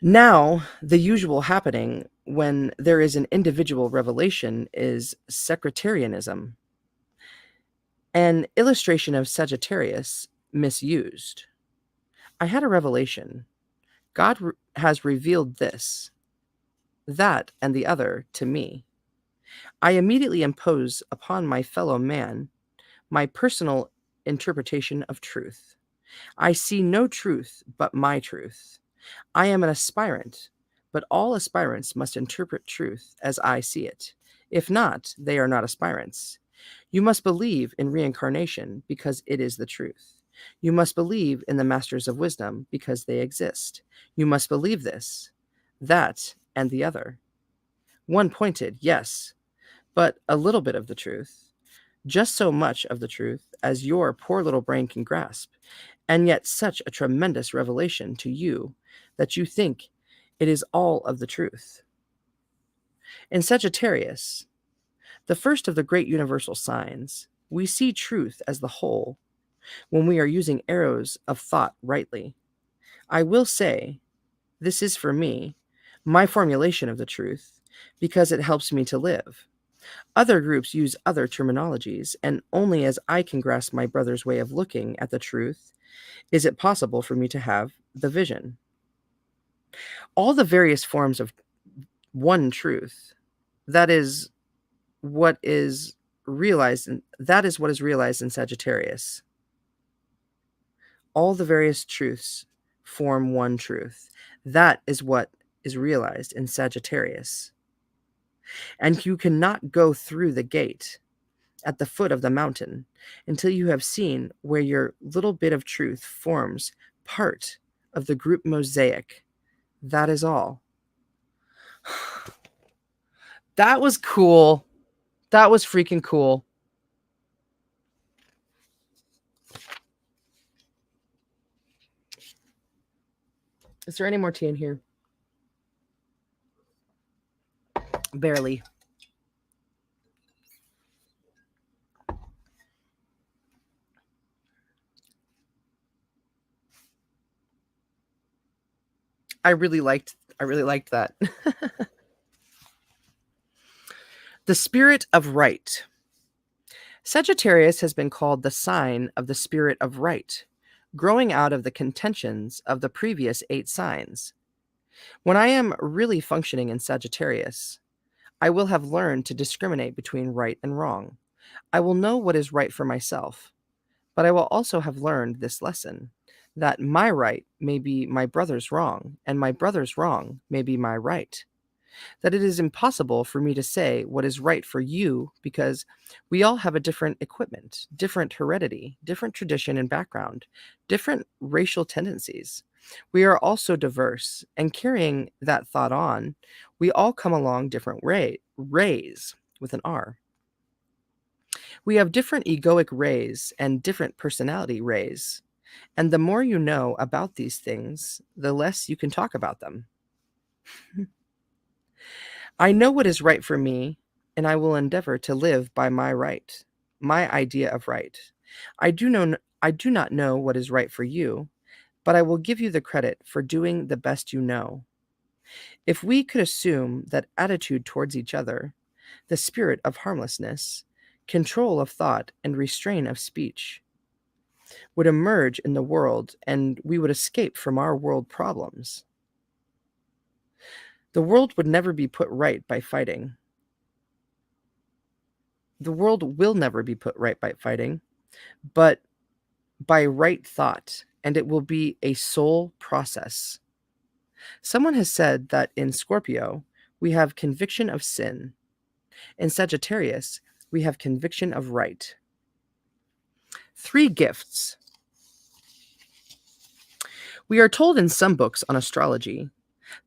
Speaker 1: Now, the usual happening when there is an individual revelation is secretarianism, an illustration of Sagittarius misused. I had a revelation. God has revealed this, that, and the other to me. I immediately impose upon my fellow man my personal interpretation of truth. I see no truth but my truth. I am an aspirant, but all aspirants must interpret truth as I see it. If not, they are not aspirants. You must believe in reincarnation because it is the truth. You must believe in the masters of wisdom because they exist. You must believe this, that, and the other. One pointed, yes, but a little bit of the truth. just so much of the truth as your poor little brain can grasp, and yet such a tremendous revelation to you that you think it is all of the truth. In Sagittarius, the first of the great universal signs, we see truth as the whole when we are using arrows of thought rightly. I will say, this is for me, my formulation of the truth, because it helps me to live. Other groups use other terminologies, and only as I can grasp my brother's way of looking at the truth is it possible for me to have the vision. All the various forms of one truth, that is what is that is what is realized in Sagittarius. All the various truths form one truth. That is what is realized in Sagittarius. And you cannot go through the gate at the foot of the mountain until you have seen where your little bit of truth forms part of the group mosaic. That is all. That was cool. That was freaking cool. Is there any more tea in here? Barely. I really liked that. The spirit of right. Sagittarius has been called the sign of the spirit of right, growing out of the contentions of the previous 8 signs. When I am really functioning in Sagittarius, I will have learned to discriminate between right and wrong. I will know what is right for myself, but I will also have learned this lesson, that my right may be my brother's wrong, and my brother's wrong may be my right. That it is impossible for me to say what is right for you because we all have a different equipment, different heredity, different tradition and background, different racial tendencies. We are all so diverse, and carrying that thought on, we all come along different rays with an R. We have different egoic rays and different personality rays. And the more you know about these things, the less you can talk about them. I know what is right for me, and I will endeavor to live by my right, my idea of right. I do not know what is right for you, but I will give you the credit for doing the best you know. If we could assume that attitude towards each other, the spirit of harmlessness, control of thought, and restraint of speech would emerge in the world, and we would escape from our world problems. The world would never be put right by fighting. The world will never be put right by fighting, but by right thought, and it will be a soul process. Someone has said that in Scorpio, we have conviction of sin. In Sagittarius, we have conviction of right. 3 gifts. We are told in some books on astrology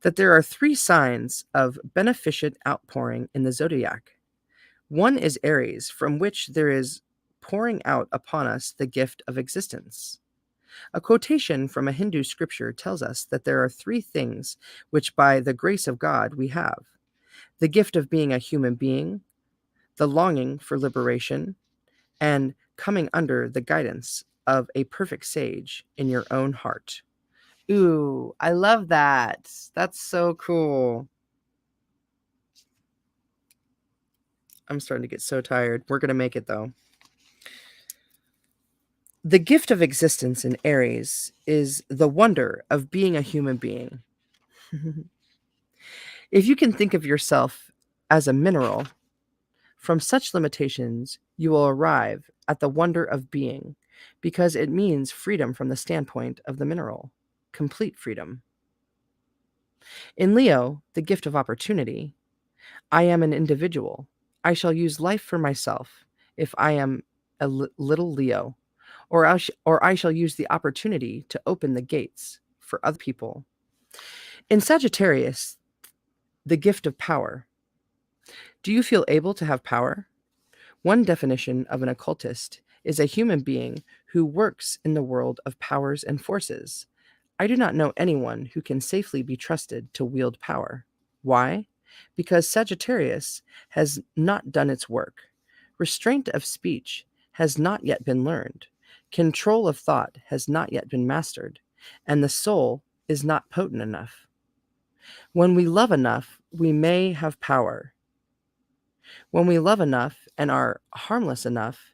Speaker 1: that there are 3 signs of beneficent outpouring in the zodiac. One is Aries, from which there is pouring out upon us the gift of existence. A quotation from a Hindu scripture tells us that there are 3 things which by the grace of God we have: the gift of being a human being, the longing for liberation, and coming under the guidance of a perfect sage in your own heart. Ooh, I love that. That's so cool. I'm starting to get so tired. We're going to make it though. The gift of existence in Aries is the wonder of being a human being. If you can think of yourself as a mineral, from such limitations you will arrive at the wonder of being, because it means freedom from the standpoint of the mineral, complete freedom. In Leo, the gift of opportunity, I am an individual. I shall use life for myself if I am a little Leo, or I shall use the opportunity to open the gates for other people. In Sagittarius, the gift of power. Do you feel able to have power? One definition of an occultist is a human being who works in the world of powers and forces. I do not know anyone who can safely be trusted to wield power. Why? Because Sagittarius has not done its work. Restraint of speech has not yet been learned. Control of thought has not yet been mastered. And the soul is not potent enough. When we love enough, we may have power. When we love enough and are harmless enough,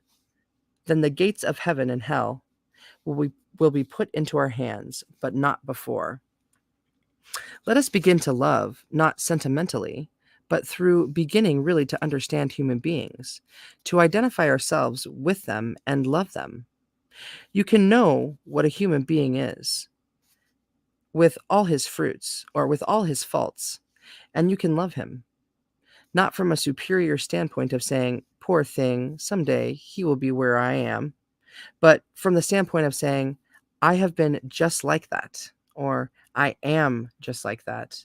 Speaker 1: then the gates of heaven and hell will be put into our hands, but not before. Let us begin to love, not sentimentally, but through beginning really to understand human beings, to identify ourselves with them and love them. You can know what a human being is with all his fruits or with all his faults, and you can love him, not from a superior standpoint of saying, poor thing, someday he will be where I am, but from the standpoint of saying, I have been just like that, or I am just like that.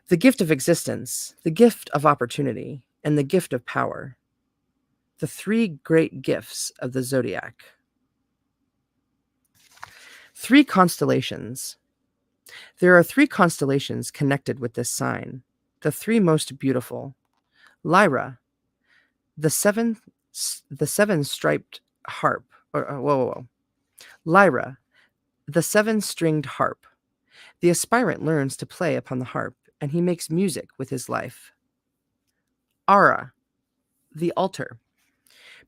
Speaker 1: The gift of existence, the gift of opportunity, and the gift of power. The three great gifts of the zodiac. 3 constellations. There are 3 constellations connected with this sign, the 3 most beautiful. Lyra, the seven striped harp, Lyra, the 7-stringed harp. The aspirant learns to play upon the harp, and he makes music with his life. Ara, the altar,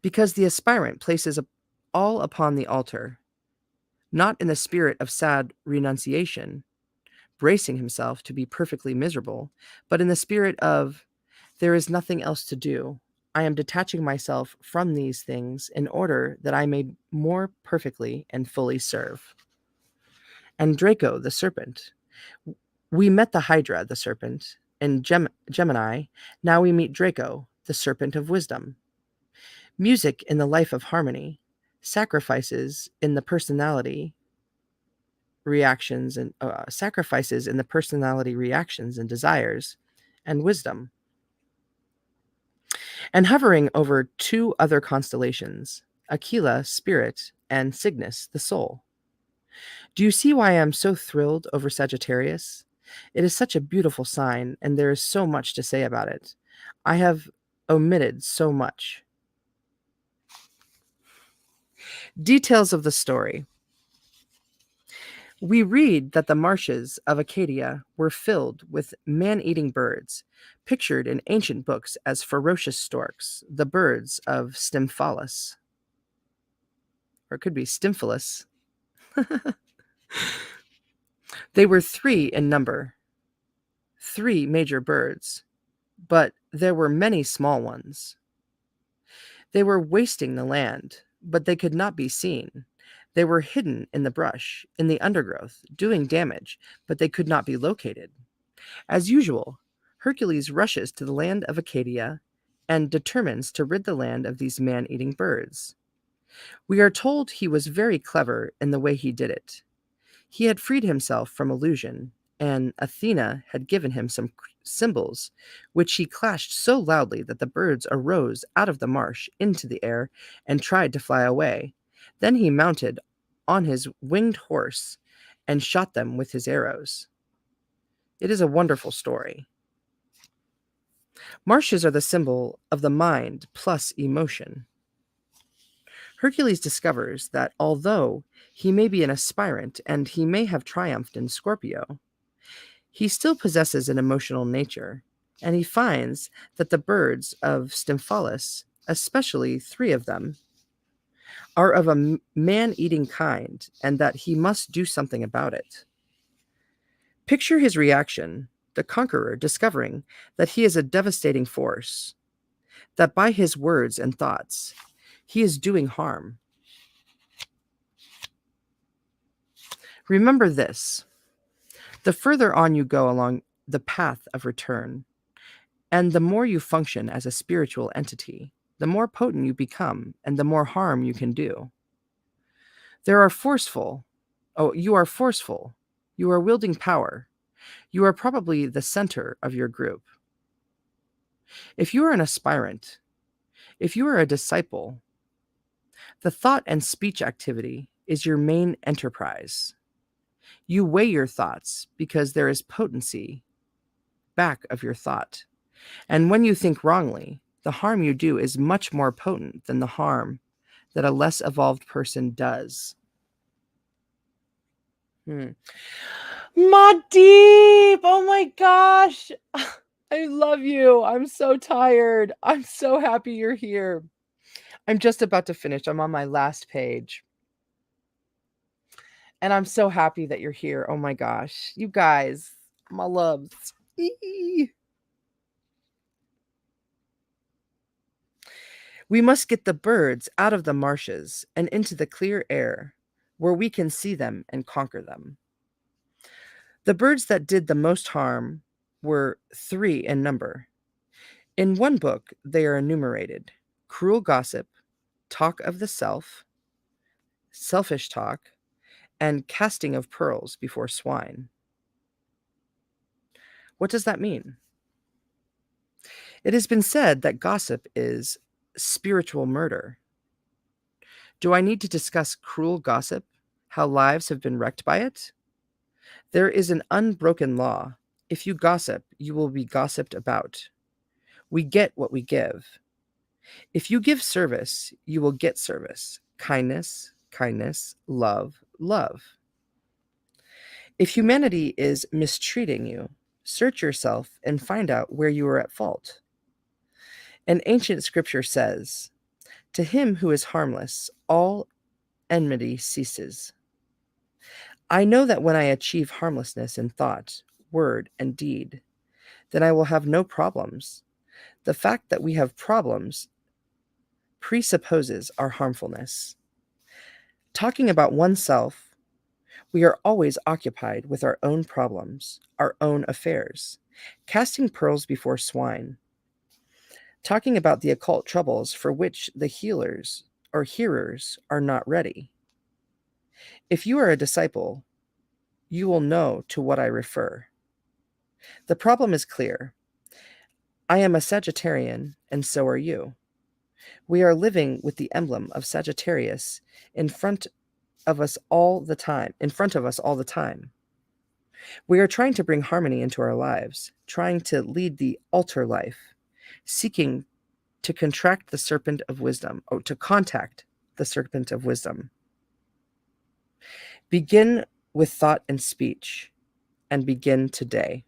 Speaker 1: because the aspirant places all upon the altar, not in the spirit of sad renunciation, bracing himself to be perfectly miserable, but in the spirit of, there is nothing else to do. I am detaching myself from these things in order that I may more perfectly and fully serve. And Draco, the serpent. We met the Hydra, the serpent, in Gemini. Now we meet Draco, the serpent of wisdom. Music in the life of harmony, sacrifices in the personality reactions and desires, and wisdom. And hovering over 2 other constellations, Aquila, spirit, and Cygnus, the soul. Do you see why I am so thrilled over Sagittarius? It is such a beautiful sign, and there is so much to say about it. I have omitted so much. Details of the story. We read that the marshes of Acadia were filled with man-eating birds, pictured in ancient books as ferocious storks, the birds of Stymphalus. Or it could be Stymphalus. They were 3 in number, 3 major birds, but there were many small ones. They were wasting the land, but they could not be seen. They were hidden in the brush, in the undergrowth, doing damage, but they could not be located. As usual, Hercules rushes to the land of Acadia and determines to rid the land of these man-eating birds. We are told he was very clever in the way he did it. He had freed himself from illusion, and Athena had given him some cymbals, which he clashed so loudly that the birds arose out of the marsh into the air and tried to fly away. Then he mounted on his winged horse and shot them with his arrows. It is a wonderful story. Marshes are the symbol of the mind plus emotion. Hercules discovers that although he may be an aspirant and he may have triumphed in Scorpio, he still possesses an emotional nature, and he finds that the birds of Stymphalus, especially 3 of them, are of a man-eating kind, and that he must do something about it. Picture his reaction, the conqueror discovering that he is a devastating force, that by his words and thoughts, he is doing harm. Remember this: the further on you go along the path of return, and the more you function as a spiritual entity, the more potent you become and the more harm you can do. You are forceful. You are wielding power. You are probably the center of your group. If you are an aspirant, if you are a disciple, the thought and speech activity is your main enterprise. You weigh your thoughts because there is potency back of your thought. And when you think wrongly, the harm you do is much more potent than the harm that a less evolved person does. Deep! Oh my gosh! I love you. I'm so tired. I'm so happy you're here. I'm just about to finish. I'm on my last page. And I'm so happy that you're here. Oh my gosh. You guys, my loves. We must get the birds out of the marshes and into the clear air where we can see them and conquer them. The birds that did the most harm were 3 in number. In one book, they are enumerated: cruel gossip, talk of the self, selfish talk, and casting of pearls before swine. What does that mean? It has been said that gossip is spiritual murder. Do I need to discuss cruel gossip, how lives have been wrecked by it? There is an unbroken law. If you gossip, you will be gossiped about. We get what we give. If you give service, you will get service. Kindness, kindness, love, love. If humanity is mistreating you, search yourself and find out where you are at fault. An ancient scripture says, "To him who is harmless, all enmity ceases." I know that when I achieve harmlessness in thought, word, and deed, then I will have no problems. The fact that we have problems presupposes our harmfulness. Talking about oneself, we are always occupied with our own problems, our own affairs, casting pearls before swine, talking about the occult troubles for which the healers or hearers are not ready. If you are a disciple, you will know to what I refer. The problem is clear. I am a Sagittarian, and so are you. We are living with the emblem of Sagittarius in front of us all the time. We are trying to bring harmony into our lives, trying to lead the altar life, seeking to contact the serpent of wisdom. Begin with thought and speech, and begin today.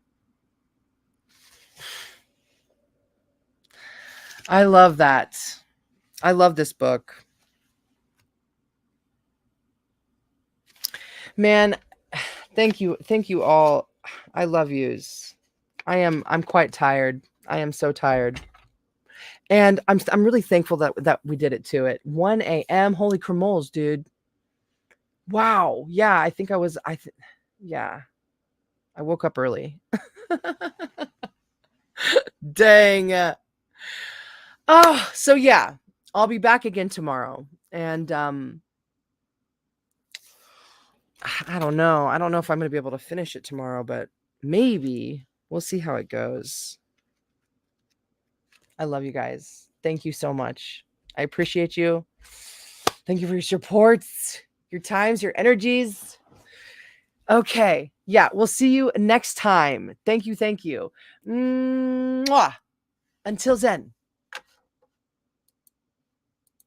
Speaker 1: I love that. I love this book. Man, thank you all. I love yous. I'm quite tired. I am so tired. And I'm really thankful that we did it to it. 1 a.m. Holy cremoles, dude. Wow. Yeah, I think I woke up early. Dang. Oh, so yeah, I'll be back again tomorrow. And I don't know. I don't know if I'm going to be able to finish it tomorrow, but maybe. We'll see how it goes. I love you guys. Thank you so much. I appreciate you. Thank you for your supports, your times, your energies. Okay. Yeah, we'll see you next time. Thank you. Mwah. Until then.